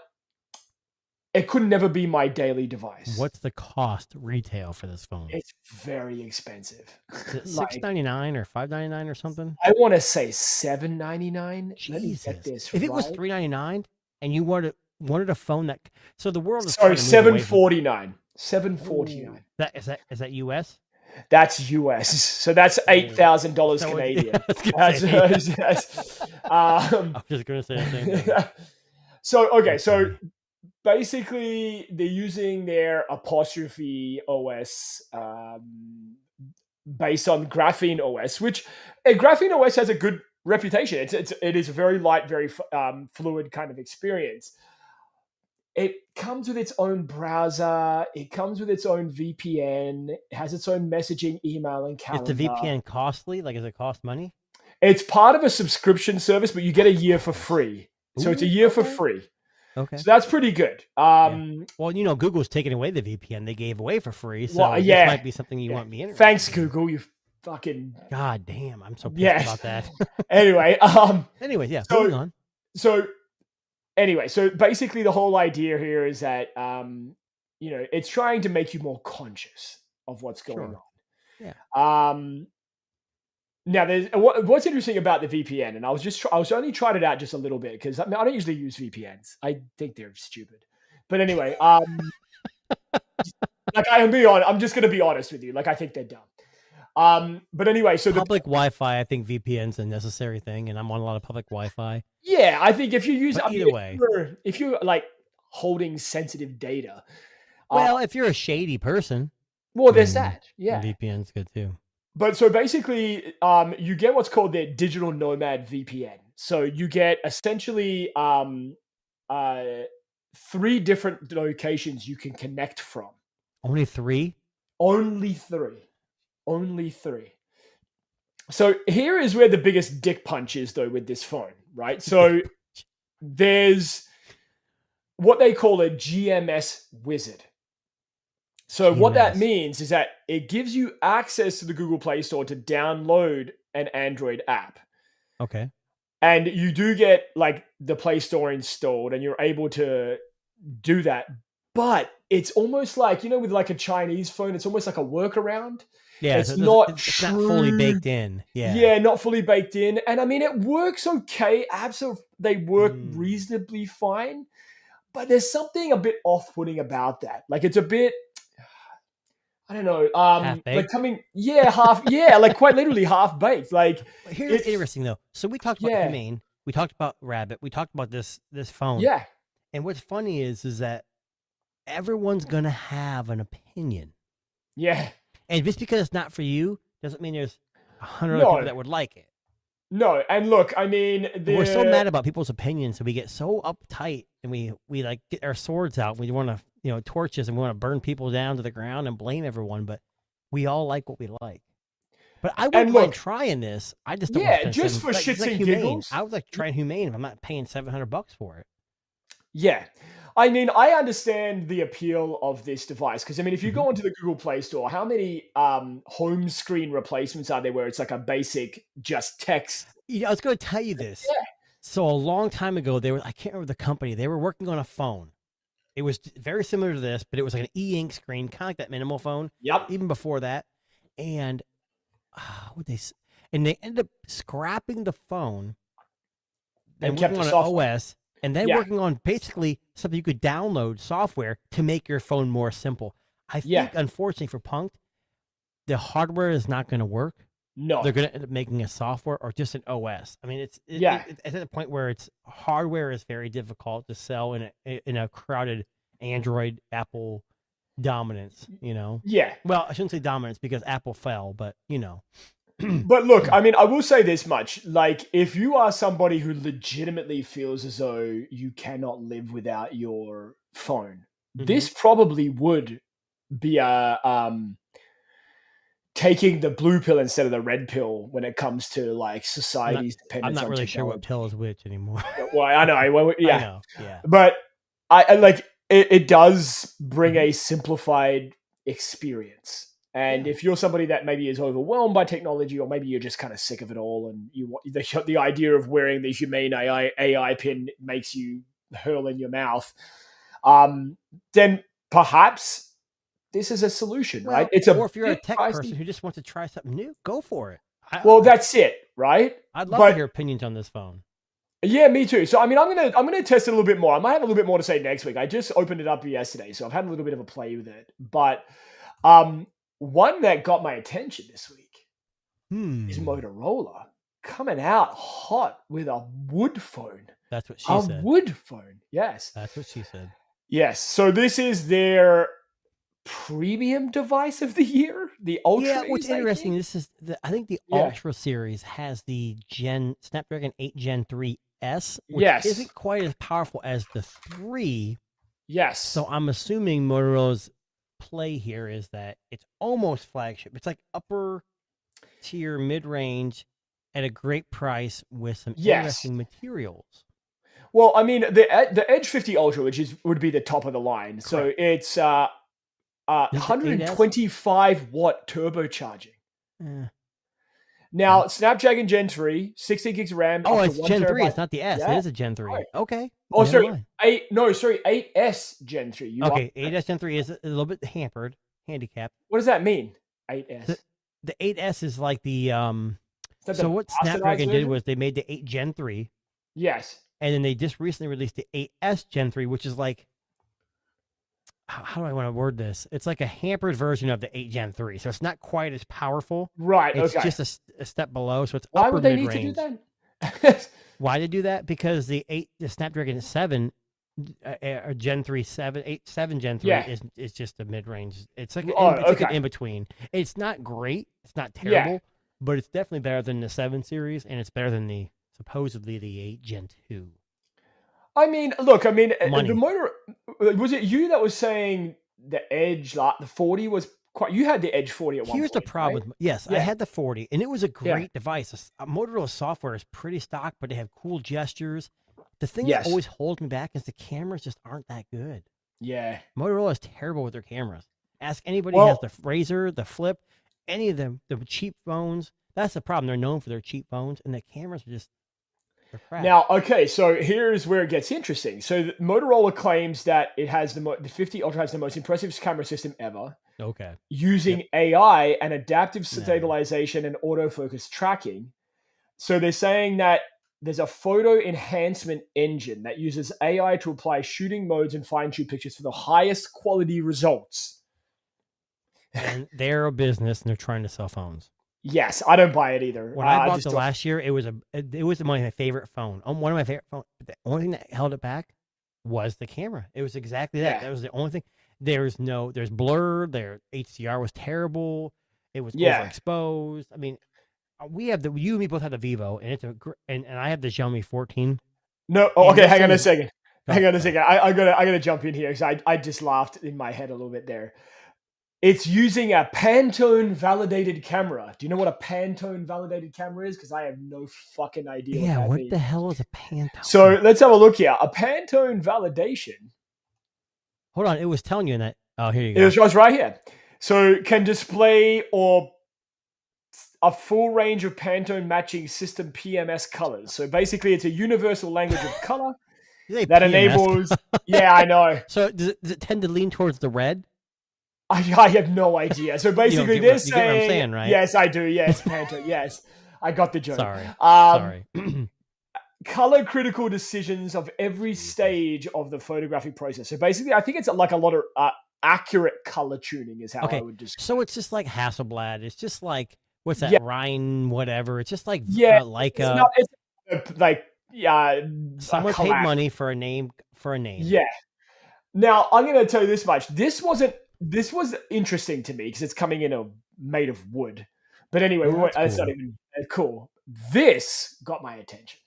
it could never be my daily device. What's the cost retail for this phone? It's very expensive. Is it Like, $6.99 or $5.99 or something? I want to say $7.99. Let me Jesus! get this If it was right. $3.99 and you wanted a phone that, so the world is Sorry, starting to move away from- $7.49. $7.49. Is that US? That's US. So that's $8,000 So Canadian. I was gonna say, That's- I was just gonna say the same thing. So okay, so basically they're using their apostrophe OS based on Graphene OS, which Graphene OS has a good reputation. It is a very light, very fluid kind of experience. It comes with its own browser. It comes with its own VPN. It has its own messaging, email, and Is calendar. the VPN costly? Like, does it cost money? It's part of a subscription service, but you get a year for free. So it's a year for okay. free. Okay. So that's pretty good. Well, Google's taking away the VPN they gave away for free, so Well, this yeah. might be something you want me interested Thanks, in. Google. You fucking God damn, I'm so pissed Yeah. about that. anyway. Anyways, yeah, So- moving on. So basically the whole idea here is that it's trying to make you more conscious of what's going Sure. on. Now there's what's interesting about the VPN, and I was only tried it out just a little bit because I don't usually use VPNs. I think they're stupid. But anyway, like I'm just gonna be honest with you. Like I think they're dumb. But anyway, so Public Wi-Fi, I think VPN's a necessary thing, and I'm on a lot of public Wi-Fi. yeah, I think if you use But I mean, either way. if you're like holding sensitive data, Well, if you're a shady person, well, there's Mm, that. Yeah. VPN's good too. But so basically, you get what's called their digital nomad VPN. So you get essentially 3 different locations you can connect from. Only 3? Only 3. Only 3. So here is where the biggest dick punch is, though, with this phone. right? So there's what they call a GMS wizard. So what that GMS. means is that it gives you access to the Google Play Store to download an Android app. Okay. And you do get like the Play Store installed and you're able to do that. But it's almost like, with like a Chinese phone, it's almost like a workaround. Yeah, It's so not it's not fully true. baked in. Yeah. Yeah, not fully baked in. And I mean, it works okay. Absolutely. They work reasonably fine. But there's something a bit off-putting about that. Like it's a bit, I don't know, like like quite literally half-baked. Like Here's what's interesting though. So we talked about Humane, we talked about Rabbit, we talked about this phone. Yeah. And what's funny is that everyone's gonna have an opinion. Yeah. And just because it's not for you doesn't mean there's 100 other people that would like it. No, and look, I mean, we're so mad about people's opinions, so we get so uptight, and we like get our swords out. We want to, torches, and we want to burn people down to the ground and blame everyone. But we all like what we like. But I wouldn't mind trying this. I just don't. Yeah, just for shits and giggles. I would like to try Humane if I'm not paying $700 for it. Yeah. I mean, I understand the appeal of this device because, I mean, if you go onto the Google Play Store, how many home screen replacements are there where it's like a basic just text? I was going to tell you this. Yeah. So a long time ago, I can't remember the company. They were working on a phone. It was very similar to this, but it was like an e-ink screen, kind of like that minimal phone. Yep. Even before that. And they ended up scrapping the phone and working on an OS. And then working on basically something you could download software to make your phone more simple. I think, unfortunately for Punk'd, the hardware is not going to work. No. They're going to end up making a software or just an OS. I mean, it's at the point where hardware is very difficult to sell in a crowded Android, Apple dominance, Yeah. Well, I shouldn't say dominance because Apple fell, but, But look, I mean, I will say this much. Like, if you are somebody who legitimately feels as though you cannot live without your phone, this probably would be taking the blue pill instead of the red pill when it comes to like society's dependence on technology. I'm not really sure what pill is which anymore. Well, I know. Well, yeah. I know. Yeah. But I like it does bring a simplified experience. And if you're somebody that maybe is overwhelmed by technology, or maybe you're just kind of sick of it all, and you want the idea of wearing the Humane AI pin makes you hurl in your mouth, then perhaps this is a solution, right? Or if you're a tech person who just wants to try something new, go for it. That's it, right? I'd love to hear opinions on this phone. Yeah, me too. So I mean, I'm gonna test it a little bit more. I might have a little bit more to say next week. I just opened it up yesterday, so I've had a little bit of a play with it, but one that got my attention this week is Motorola coming out hot with a wood phone. That's what she said. A wood phone, yes. That's what she said. Yes. So this is their premium device of the year, the Ultra. Yeah, what's interesting, this is I think the Ultra series has the Snapdragon 8 Gen 3S, which isn't quite as powerful as the 3. Yes. So I'm assuming Motorola's play here is that it's almost flagship. It's like upper tier, mid-range at a great price with some interesting materials. Well, I mean, the Edge 50 Ultra, which would be the top of the line. Correct. So it's 125 watt turbocharging. Now, Snapdragon Gen 3, 16 gigs of RAM. Oh, it's Gen 3. It's not the S. Yeah. It is a Gen 3. Right. Okay. Oh, sorry. 8S Gen 3. 8S Gen 3 is a little bit handicapped. What does that mean? 8S. The 8S is like the so what Snapdragon did was they made the 8 Gen 3. Yes. And then they just recently released the 8S Gen 3, which is like, how do I want to word this? It's like a hampered version of the 8 Gen 3. So it's not quite as powerful. Right. It's just a step below. So it's Why upper would they mid-range. need to do that? Why they do that? Because the Snapdragon 7 Gen 3 7 Gen 3 is just a mid-range. It's like an in-between. It's not great. It's not terrible. But it's definitely better than the 7 series, and it's better than supposedly the 8 Gen 2. I mean, look, Money. the motor, was it you that was saying the Edge, the 40 was quite. You had the Edge 40 at one point. Here's the problem. Right? Yes, I Yeah. had the 40, and it was a Yeah. great device. Motorola software is pretty stock, but they have cool gestures. The thing Yes. that always holds me back is the cameras just aren't that good. Yeah. Motorola is terrible with their cameras. Ask anybody Well- who has the Razor, the Flip, any of them, the cheap phones. That's the problem. They're known for their cheap phones, and the cameras are just they're crap. Now, okay, so here's where it gets interesting. So Motorola claims that it has the 50 Ultra has the most impressive camera system ever, Okay. using AI and adaptive No. stabilization and autofocus tracking. So they're saying that there's a photo enhancement engine that uses AI to apply shooting modes and fine-tune pictures for the highest quality results. And they're a business, and they're trying to sell phones. Yes, I don't buy it either. When I bought just the don't- last year, it was my favorite phone. One of my favorite phones. The only thing that held it back was the camera. It was exactly that. Yeah. That was the only thing. There's blur. Their HDR was terrible. It was Yeah. overexposed. I mean, you and me both have the Vivo, and it's and I have the Xiaomi 14. No, And okay, this hang on a is- second. Go Hang on a ahead. second. I gotta jump in here because I just laughed in my head a little bit there. It's using a Pantone validated camera. Do you know what a Pantone validated camera is? Because I have no fucking idea. Yeah, what, that what means. the hell is a Pantone? So let's have a look here. A Pantone validation. Hold on, it was telling you in that. Oh, here you It go. was right here. So can display or a full range of Pantone matching system PMS colors. So basically, it's a universal language of color You say that PMS. enables. Yeah, I know. So does it tend to lean towards the red? I have no idea. So basically, get they're what- you get what I'm saying, saying, right? Yes, I do. Yes, Pantone. Yes, I got the joke. Sorry. Um, Sorry. Color critical decisions of every stage of the photographic process. So basically, I think it's like a lot of accurate color tuning is how Okay, I would describe. So it's just like Hasselblad. It's just like what's that? Yeah. Rhine, whatever. It's just like Yeah, Leica. It's like Someone a paid collab. money for a name. Yeah. Now I'm going to tell you this much. This was interesting to me because it's coming in made of wood. But anyway, Yeah, that's that's not cool. even cool. This got my attention,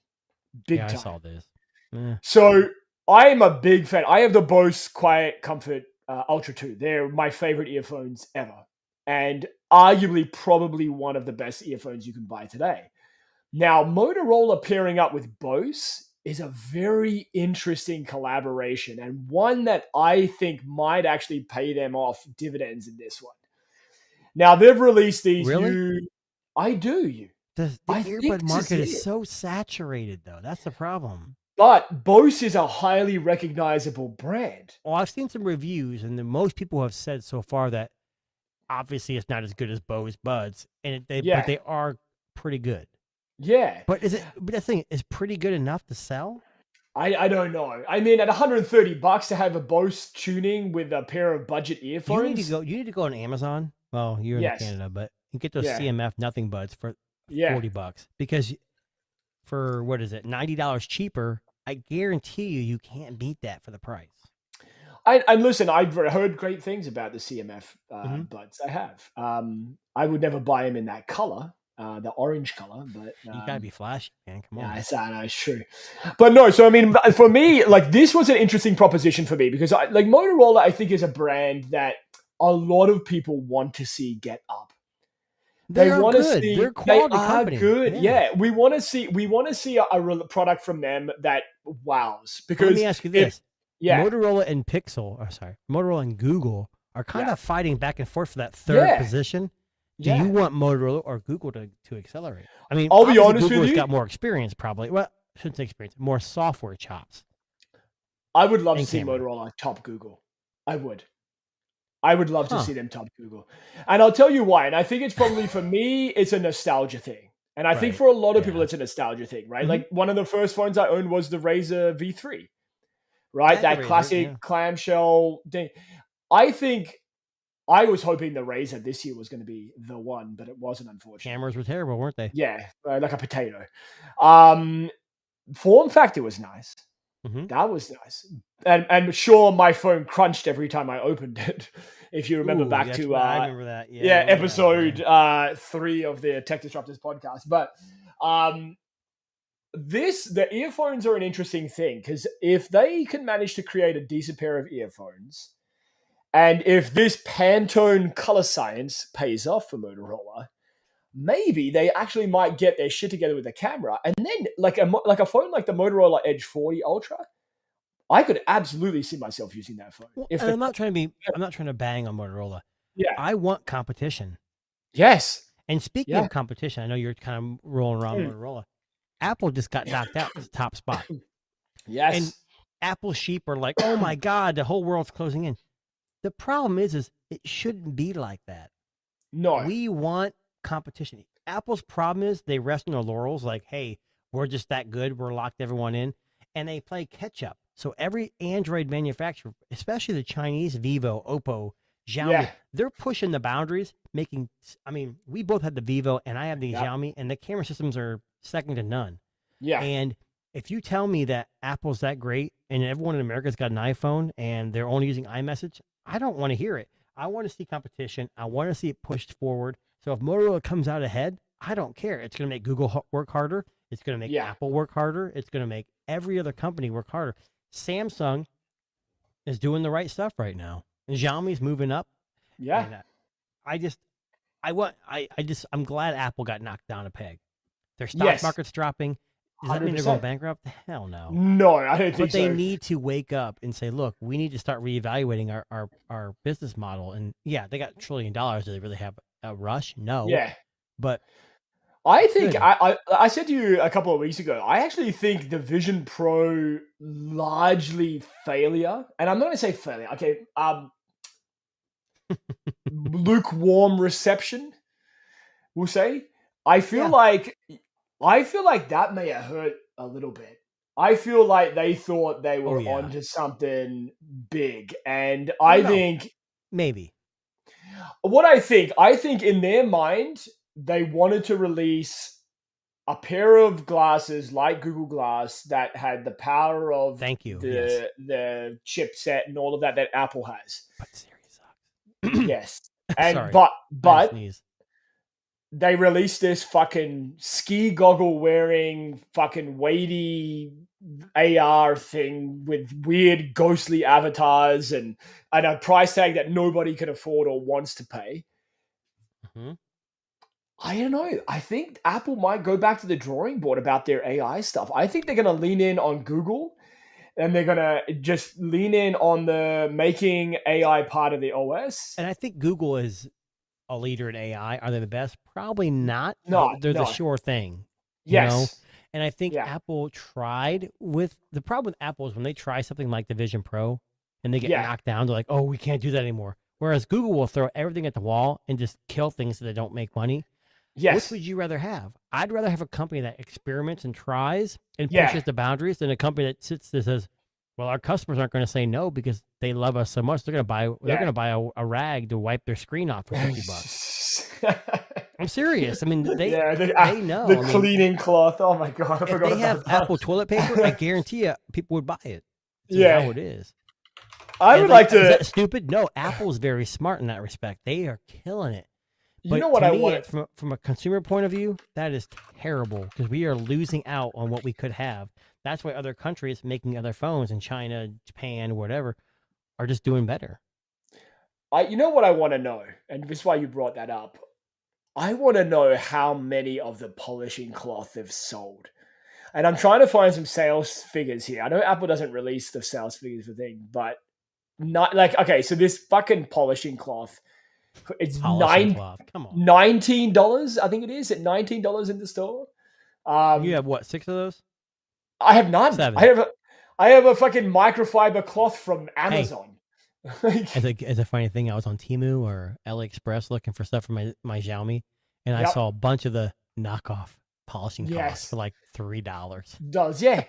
big Yeah, time. I saw this. Eh. So I am a big fan. I have the Bose Quiet Comfort Ultra 2. They're my favorite earphones ever, and arguably probably one of the best earphones you can buy today. Now, Motorola pairing up with Bose is a very interesting collaboration and one that I think might actually pay them off dividends in this one. Now, they've released these Really? new... I do. The I think earbud this market is is it. so saturated, though. That's the problem. But Bose is a highly recognizable brand. Well, I've seen some reviews, and most people have said so far that obviously it's not as good as Bose Buds, and Yeah. but they are pretty good. Yeah. But is it? But the thing is, pretty good enough to sell? I don't know. I mean, at $130 to have a Bose tuning with a pair of budget earphones. You need to go on Amazon. Well, you're Yes. in Canada, but you get those Yeah. CMF Nothing Buds for Yeah. $40 because for what is it, $90 cheaper? I guarantee you can't beat that for the price. And listen, I've heard great things about the CMF Mhm. buds. I have. I would never buy them in that color, the orange color, but You gotta be flashy, man. Come on. yeah, I know, it's true. But no, so I mean, for me, like this was an interesting proposition for me because like Motorola, I think is a brand that a lot of people want to see get up. They They're want to good. see They're quality they are company. good. Yeah, we want to see a product from them that wows. Because Let me ask you this: yeah, Motorola and Motorola and Google are kind Yeah. of fighting back and forth for that third Yeah. position. Do yeah. you want Motorola or Google to accelerate? I mean, I'll be obviously honest with Google's you. got more experience, probably. Well, I shouldn't say experience, more software chops. I would love to and see camera. Motorola top Google. I would love to Huh. see them top Google. And I'll tell you why. And I think it's probably for me, it's a nostalgia thing. And I think Right. for a lot of people, Yeah. it's a nostalgia thing, right? Mhm. Like one of the first phones I owned was the Razer V3, right? I That had the Razer, classic yeah. clamshell thing. I think I was hoping the Razer this year was going to be the one, but it wasn't, unfortunately. Cameras were terrible, weren't they? Yeah, like a potato. Form factor was nice. Mhm. That was nice. And sure, my phone crunched every time I opened it. If you remember Ooh, back that's to what- I remember that. Yeah, yeah, I remember that, episode yeah. 3 of the Tech Disruptors podcast. But the earphones are an interesting thing because if they can manage to create a decent pair of earphones And if this Pantone color science pays off for Motorola, maybe they actually might get their shit together with the camera, and then like a phone like the Motorola Edge 40 Ultra, I could absolutely see myself using that phone. Well, If and the, I'm not trying to bang on Motorola. yeah, I want competition. yes, And speaking Yeah. of competition, I know you're kind of rolling around Mm. Motorola. Apple just got knocked out as the top spot. yes, And Apple sheep are like, oh my God, the whole world's closing in. The problem is it shouldn't be like that. no, We want competition. Apple's problem is they rest on their laurels, like, hey, we're just that good. We're locked everyone in. And they play catch up. So every Android manufacturer, especially the Chinese, Vivo, Oppo, Xiaomi, Yeah. they're pushing the boundaries, making, I mean, we both have the Vivo and I have the Yep. Xiaomi, and the camera systems are second to none. yeah, And if you tell me that Apple's that great and everyone in America's got an iPhone and they're only using iMessage, I don't want to hear it. I want to see competition. I want to see it pushed forward. So if Motorola comes out ahead, I don't care. It's going to make Google work harder. It's going to make Yeah. Apple work harder. It's going to make every other company work harder. Samsung is doing the right stuff right now. And Xiaomi's moving up. yeah. And I'm glad Apple got knocked down a peg. Their stock Yes. market's dropping. Does that mean they're going 100%. bankrupt? Hell no. No, I don't But think they so. need to wake up and say, look, we need to start reevaluating our business model. And yeah, they got $1 trillion. Do they really have a rush? No. Yeah. But I think Good. I said to you a couple of weeks ago, I actually think the Vision Pro largely failure, and I'm not going to say failure. Okay, lukewarm reception. We'll say. I feel like that may have hurt a little bit. I feel like they thought they were yeah. onto something big, and I No. think maybe. I think in their mind, they wanted to release a pair of glasses like Google Glass that had the power of Thank you. Yes. the chipset and all of that Apple has. But Siri sucks. Yes. And Sorry. but I sneeze. they released this fucking ski goggle wearing fucking weighty AR thing with weird ghostly avatars and a price tag that nobody can afford or wants to pay. Mhm. I don't know. I think Apple might go back to the drawing board about their AI stuff. I think they're going to lean in on Google and they're going to just lean in on the making AI part of the OS. And I think Google is a leader in AI. Are they the best? Probably not. No, but they're the no. sure thing. Yes. You know? And I think Yeah. Apple tried with the problem with Apple is when they try something like the Vision Pro and they get Yeah. knocked down, they're like, oh, we can't do that anymore. Whereas Google will throw everything at the wall and just kill things that don't make money. Yes. Which would you rather have? I'd rather have a company that experiments and tries and Yeah. pushes the boundaries than a company that sits there and says, well, our customers aren't going to say no because they love us so much. They're going to buy a rag to wipe their screen off for $50. I'm serious. I mean, they know. The I mean, cleaning cloth. Oh my god! I if forgot they have about that. Apple toilet paper, I guarantee you people would buy it. That's Yeah. how it is. I And would like Is to. that stupid? No, Apple's very smart in that respect. They are killing it. But You know what to I me, want? from a consumer point of view, that is terrible because we are losing out on what we could have. That's why other countries making other phones in China, Japan, whatever, are just doing better. You know what I want to know, and this is why you brought that up. I want to know how many of the polishing cloth they've sold. And I'm trying to find some sales figures here. I know Apple doesn't release the sales figures for things, but not like, okay, so this fucking polishing cloth, it's Polishing cloth. Come on. $19, I think it is, at $19 in the store. You have what, 6 of those? I have none. 7. I have a fucking microfiber cloth from Amazon. Like, As a funny thing, I was on Temu or AliExpress looking for stuff for my Xiaomi, and I Yep. saw a bunch of the knockoff polishing Yes. cloths for like $3. does, yeah.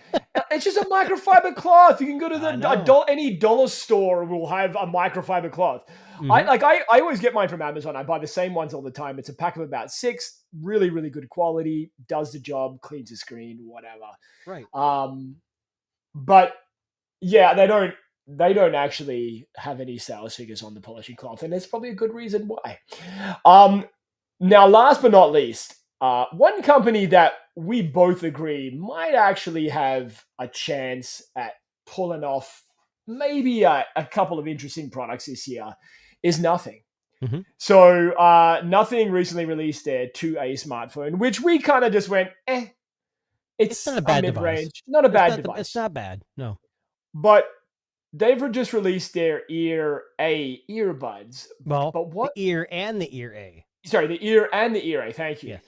It's just a microfiber cloth. You can go to I know. any dollar store will have a microfiber cloth. Mhm. I always get mine from Amazon. I buy the same ones all the time. It's a pack of about 6, really, really good quality, does the job, cleans the screen, whatever. Right. But yeah, they don't actually have any sales figures on the polishing cloth, and there's probably a good reason why. Now, last but not least, one company that we both agree might actually have a chance at pulling off maybe a couple of interesting products this year is Nothing. Mhm. So Nothing recently released their 2A smartphone, which we kind of just went, it's not a bad mid-range, device. not a It's bad not device. it's not bad. No. But they've just released their Ear A earbuds. Well, But what? the ear and the ear A. Sorry, the Ear and the Ear A. Thank you. Yes.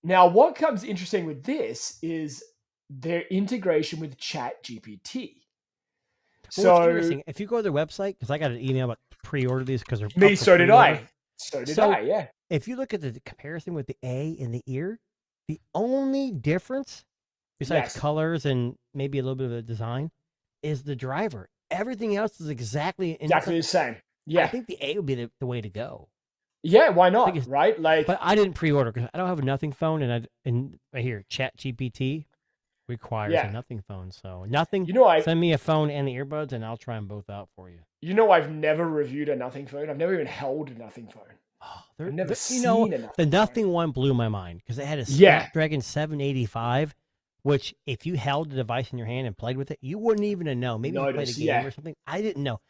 Now, what comes interesting with this is their integration with ChatGPT. Well, what's So, interesting, if you go to their website, because I got an email about pre-order these because they're me, up for so did pre-order. I. So did So- I, yeah. If you look at the comparison with the A and the ear, the only difference, besides Yes. colors and maybe a little bit of the design, is the driver. Everything else is exactly Exactly the same. I Yeah. think the A would be the way to go. Yeah, why not? it's- Right? Like, But I didn't pre-order because I don't have a Nothing phone, and I hear ChatGPT requires Yeah. a Nothing phone. So Nothing, you know, send me a phone and the earbuds, and I'll try them both out for you. I've never reviewed a Nothing phone. I've never even held a Nothing phone. Oh, I've never seen a a Nothing the phone. Nothing one blew my mind because it had a Yeah. Snapdragon 785, which if you held the device in your hand and played with it, you wouldn't even have known. Maybe you played a Notice, game yeah. or something. I didn't know.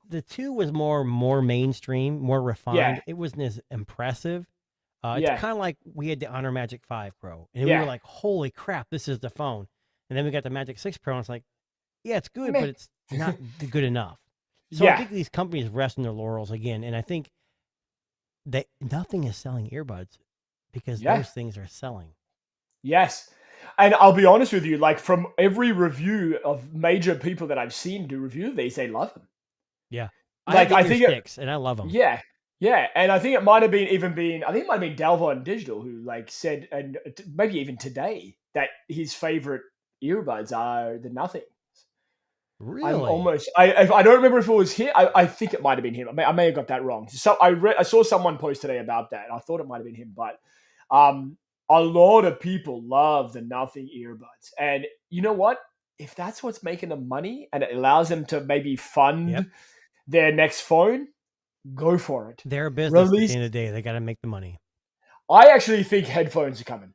The 2 was more mainstream, more refined. Yeah. It wasn't as impressive. Yeah. It's kind of like we had the Honor Magic 5 Pro, and we Yeah. were like, "Holy crap, this is the phone!" And then we got the Magic 6 Pro, and it's like, "Yeah, it's good, Meh. but it's not good enough." So I Yeah. think these companies rest on their laurels again, and I think that Nothing is selling earbuds because Yeah. those things are selling. Yes. And I'll be honest with you, like from every review of major people that I've seen do review of these, they love them. Yeah, Like, I I think think it- sticks, and I love them. Yeah. Yeah. And I think it might have been I think it might have been Dalvon Digital who like said, and maybe even today, that his favorite earbuds are the Nothing. Really? I'm almost. I don't remember if it was him. I think it might have been him. I may have got that wrong. So I saw someone post today about that. And I thought it might have been him, but a lot of people love the Nothing earbuds. And you know what? If that's what's making them money and it allows them to maybe fund Yep. their next phone, go for it. They're a business at Release- the end of the day. They got to make the money. I actually think headphones are coming.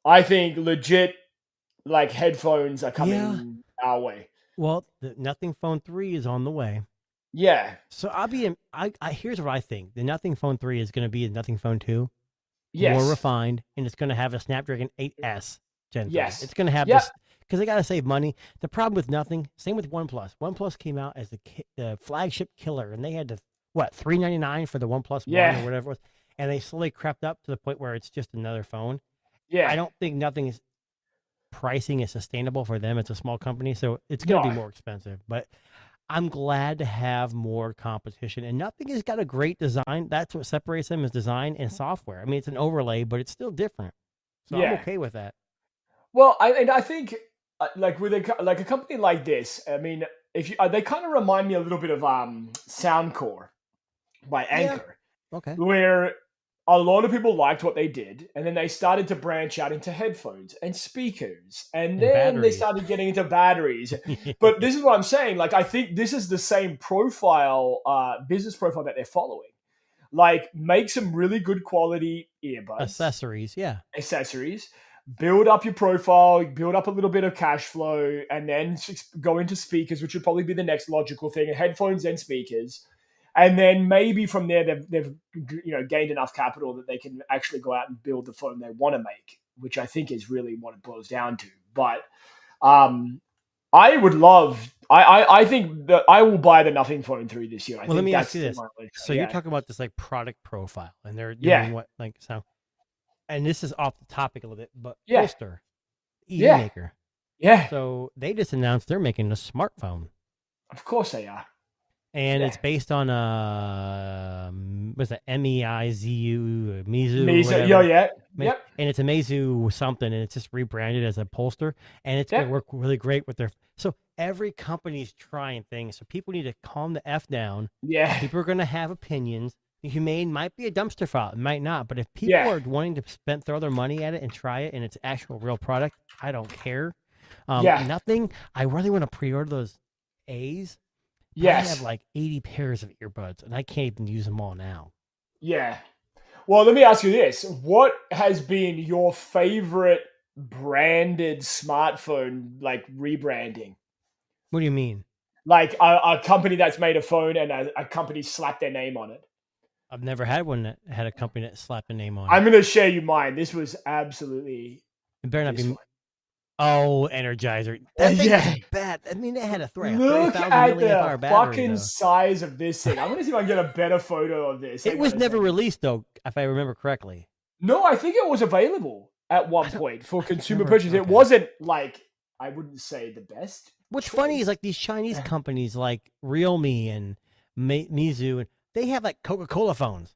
I think legit, like headphones are coming our way. Well, the Nothing Phone 3 is on the way. Yeah. So I'll be. Here's what I think: the Nothing Phone 3 is going to be a Nothing Phone 2, Yes. more refined, and it's going to have a Snapdragon 8S Gen 3. Yes. It's going to have Yep. this because they got to save money. The problem with Nothing, same with OnePlus. OnePlus came out as the flagship killer, and they had to $399 for the OnePlus Yeah. One or whatever it was, and they slowly crept up to the point where it's just another phone. Yeah. I don't think Nothing's pricing is sustainable for them. It's a small company, so it's going to be No. more expensive. But I'm glad to have more competition. And Nothing has got a great design. That's what separates them is design and software. I mean, it's an overlay, but it's still different. So I'm Yeah. okay with that. Well, I think like with a company like this, I mean, if you they kind of remind me a little bit of Soundcore by Anchor, Okay. where a lot of people liked what they did, and then they started to branch out into headphones and speakers, and then they batteries. started getting into batteries. But this is what I'm saying. Like, I think this is the same profile, business profile that they're following. Like, make some really good quality earbuds, Accessories, yeah. accessories, build up your profile, build up a little bit of cash flow, and then go into speakers, which would probably be the next logical thing, headphones and speakers. And then maybe from there, they've gained enough capital that they can actually go out and build the phone they want to make, which I think is really what it boils down to. But I would love. I think that I will buy the Nothing Phone 3 this year. I Well, think let me that's ask you the this. one I'm gonna try. So Yeah. you're talking about this like product profile, and they're doing Yeah. what like so. And this is off the topic a little bit, but Yeah. Holster, EV Yeah. maker. Yeah, So they just announced they're making a smartphone. of course they are. And Yeah. it's based on what's that? Meizu, Mizu, Me, whatever. yeah. Ma- Yep. And it's a Meizu something, and it's just rebranded as a Polster, and it's Yep. gonna work really great with their. So every company's trying things, so people need to calm the f down. Yeah. People are gonna have opinions. Humane might be a dumpster file, it might not, but if people Yeah. are wanting to throw their money at it and try it, and it's actual real product, I don't care. Yeah. Nothing. I really want to pre-order those A's. But I Yes. have like 80 pairs of earbuds, and I can't even use them all now. Yeah. Well, let me ask you this. What has been your favorite branded smartphone, like rebranding? What do you mean? Like a company that's made a phone and a company slapped their name on it. I've never had one that had a company that slapped a name on I'm it. going to share you mine. This was absolutely. It better not this be. one. Oh, Energizer. That thing Yeah. was bad. I mean, it had a Look 30,000 at milliamp hour the battery. fucking Though. size of this thing. I'm going to see if I can get a better photo of this. It Hang was on a never second. released, though, if I remember correctly. No, I think it was available at one point for consumer remember. purchase. It Okay. wasn't like, I wouldn't say the best. What's funny is like these Chinese companies like Realme and Mizu, and they have like Coca-Cola phones.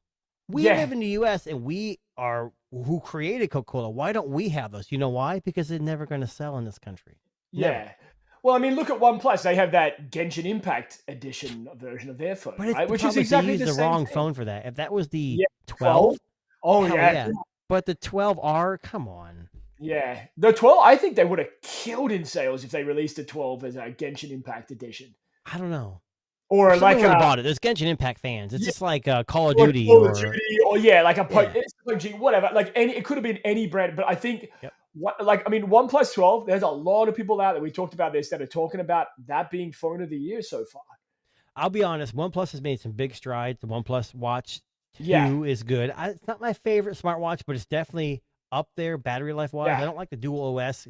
We Yeah. live in the U.S. and we are who created Coca-Cola. Why don't we have those? You know why? Because they're never going to sell in this country. Never. Yeah. Well, I mean, look at OnePlus. They have that Genshin Impact edition version of their phone, But it's right? Which is probably exactly they used the the same wrong thing. phone for that. If that was the Yeah, 12, Oh, hell yeah. But the 12R, come on. Yeah. The 12, I think they would have killed in sales if they released a 12 as a Genshin Impact edition. I don't know. Or Someone like would have a bought it. There's Genshin Impact fans. It's Yeah. just like Call of or Duty Call or of Duty, or yeah, like a Yeah. PUBG, whatever. Like it could have been any brand, but I think Yep. OnePlus 12. There's a lot of people out there. We talked about this that are talking about that being phone of the year so far. I'll be honest, OnePlus has made some big strides. The OnePlus Watch 2 Yeah. is good. It's not my favorite smartwatch, but it's definitely up there battery life wise. Yeah. I don't like the dual OS.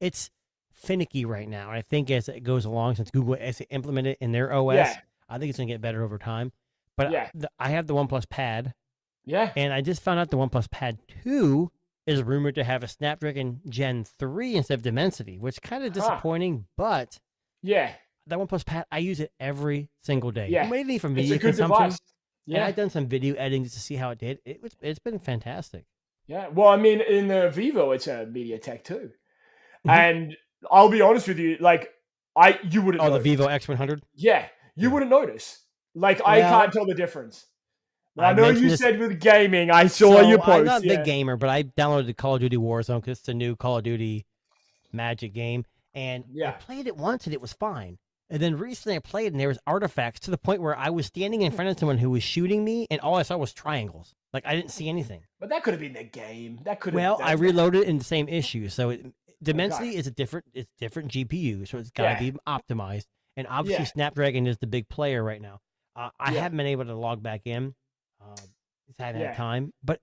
It's finicky right now. And I think as it goes along, since Google has implemented it in their OS, Yeah. I think it's going to get better over time. But Yeah. I have the OnePlus Pad, Yeah. and I just found out the OnePlus Pad 2 is rumored to have a Snapdragon Gen 3 instead of Dimensity, which kind of disappointing, but Yeah. that OnePlus Pad, I use it every single day. Yeah. Mainly for It's media a good consumption. device. And Yeah. I've done some video editing just to see how it did. It's been fantastic. Yeah. Well, I mean, in the Vivo, it's a MediaTek too. Mhm. And I'll be honest with you, like you wouldn't Oh, the notice. Vivo X100. Yeah. You Yeah. wouldn't notice. Like I Well, can't tell the difference. But I I know mentioned you this- said with gaming, I saw So your I'm post. not a Yeah. big gamer, but I downloaded the Call of Duty Warzone because it's a new Call of Duty Magic game, and I Yeah. played it once and it was fine. And then recently I played and there was artifacts to the point where I was standing in front of someone who was shooting me, and all I saw was triangles. Like I didn't see anything. But that could have been the game. That could have. Well, I that- reloaded in the same issue, so Dimensity is it's different GPU, so it's got to Yeah. be optimized. And obviously, Yeah. Snapdragon is the big player right now. I Yeah. haven't been able to log back in. Just haven't Yeah. had time, but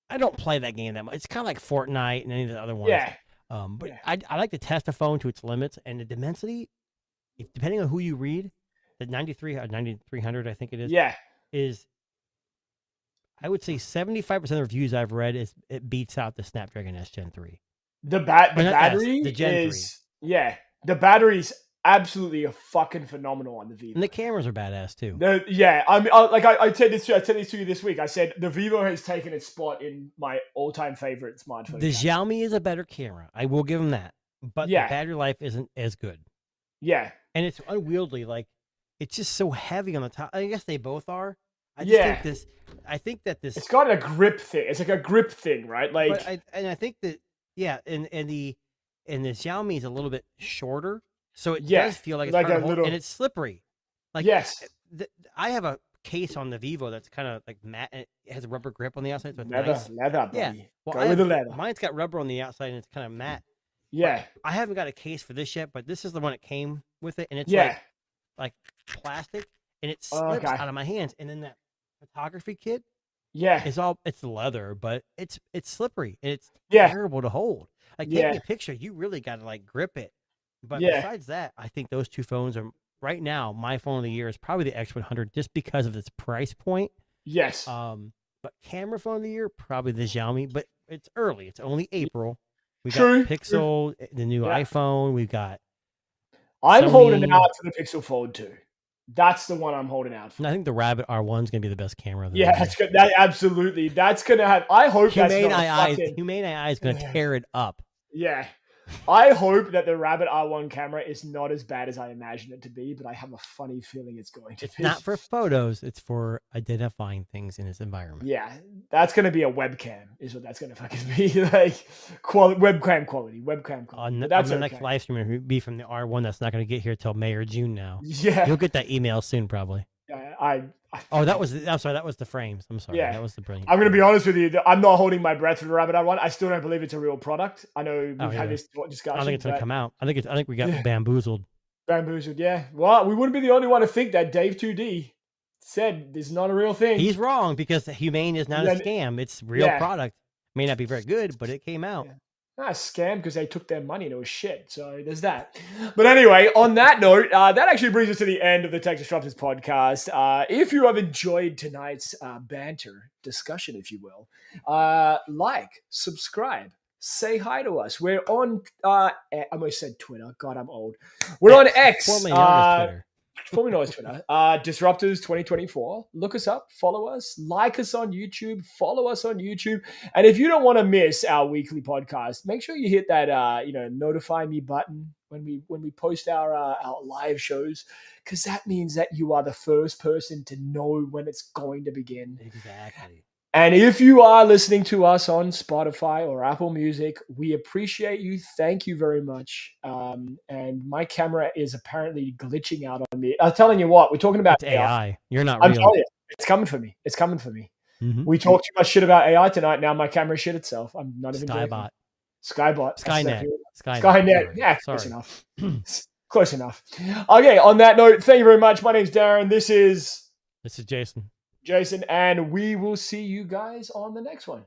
I don't play that game that much. It's kind of like Fortnite and any of the other ones. Yeah. But Yeah. I like to test a phone to its limits, and the Dimensity, depending on who you read, the 9300, I think it is, Yeah. is I would say 75% of the reviews I've read is it beats out the Snapdragon S Gen 3. The Or not S, battery the Gen 3. is the battery's absolutely a fucking phenomenal on the Vivo. And the cameras are badass too. I mean, I said this to you this week. I said the Vivo has taken its spot in my all-time favorite smartphone. The camera. Xiaomi is a better camera. I will give them that. But Yeah. the battery life isn't as good. Yeah. And it's unwieldy. Like, it's just so heavy on the top. I guess they both are. I think that this It's got a grip thing. It's like a grip thing, right? Like, but I think that and the Xiaomi is a little bit shorter, so it Yeah, does feel like it's like hard to a hold, little- and it's slippery. Like yes, I have a case on the Vivo that's kind of like matte, and it has a rubber grip on the outside, so it's leather, nice. leather, buddy. Yeah. Well, Go I with have, the leather. mine's got rubber on the outside, and it's kind of matte. Yeah, I haven't got a case for this yet, but this is the one that came with it, and it's yeah, like plastic, and it Oh, slips okay. out of my hands. And then that photography kit yeah, it's leather, but it's slippery and it's yeah, terrible to hold. Like Yeah. taking a picture, you really got to like grip it. But Yeah. besides that, I think those two phones are right now. My phone of the year is probably the X100, just because of its price point. yes. But camera phone of the year, probably the Xiaomi. But it's early; it's only April. We got True, Pixel, the new Yeah. iPhone. We've got. I'm holding Sony- out for the Pixel Fold 2. That's the one I'm holding out for. And I think the Rabbit R1 is going to be the best camera. Of the Yeah, year. that's good. That absolutely. That's gonna have. I hope that's Humane not a AI, fucking, Humane AI is going to tear it up. Yeah. I hope that the Rabbit R1 camera is not as bad as I imagine it to be, but I have a funny feeling it's going to It's be. not for photos; it's for identifying things in its environment. Yeah, that's going to be a webcam, is what that's going to fucking be. Like, webcam quality. On But that's the okay. next live stream, it'll be from the R1 that's not going to get here till May or June now. Yeah. You'll get that email soon, probably. Oh, I'm sorry, that was the frames. I'm sorry, Yeah. that was the brilliant. I'm going to be honest with you. I'm not holding my breath for the Rabbit R1. I still don't believe it's a real product. I know we've Oh, had yeah. this discussion. I don't think it's going to but- come out. I think we got bamboozled. Bamboozled, yeah. Well, we wouldn't be the only one to think that. Dave 2D said this is not a real thing. He's wrong because the Humane is not a scam. It's real Yeah. product. May not be very good, but it came out. Yeah. Not a scam because they took their money and it was shit. So there's that. But anyway, on that note, that actually brings us to the end of the Tech Disruptors podcast. If you have enjoyed tonight's banter discussion, if you will, like, subscribe, say hi to us. We're on, I almost said Twitter. God, I'm old. We're on X. Formerly known as Twitter. Formerly known as Twitter. Disruptors 2024. Look us up, follow us, like us on YouTube, follow us on YouTube. And if you don't want to miss our weekly podcast, make sure you hit that notify me button when we post our live shows, because that means that you are the first person to know when it's going to begin. Exactly. And if you are listening to us on Spotify or Apple Music, we appreciate you. Thank you very much. And my camera is apparently glitching out on me. I'm telling you what, we're talking about It's AI. You're not I'm real. telling you, it's coming for me. It's coming for me. Mhm. We talked too much shit about AI tonight. Now my camera shit itself. I'm not even joking. Skybot. Skybot. Skynet. Skynet. Yeah, close Sorry. enough. Close enough. Okay, on that note, thank you very much. My name's Darren. This is This is Jason. Jason, and we will see you guys on the next one.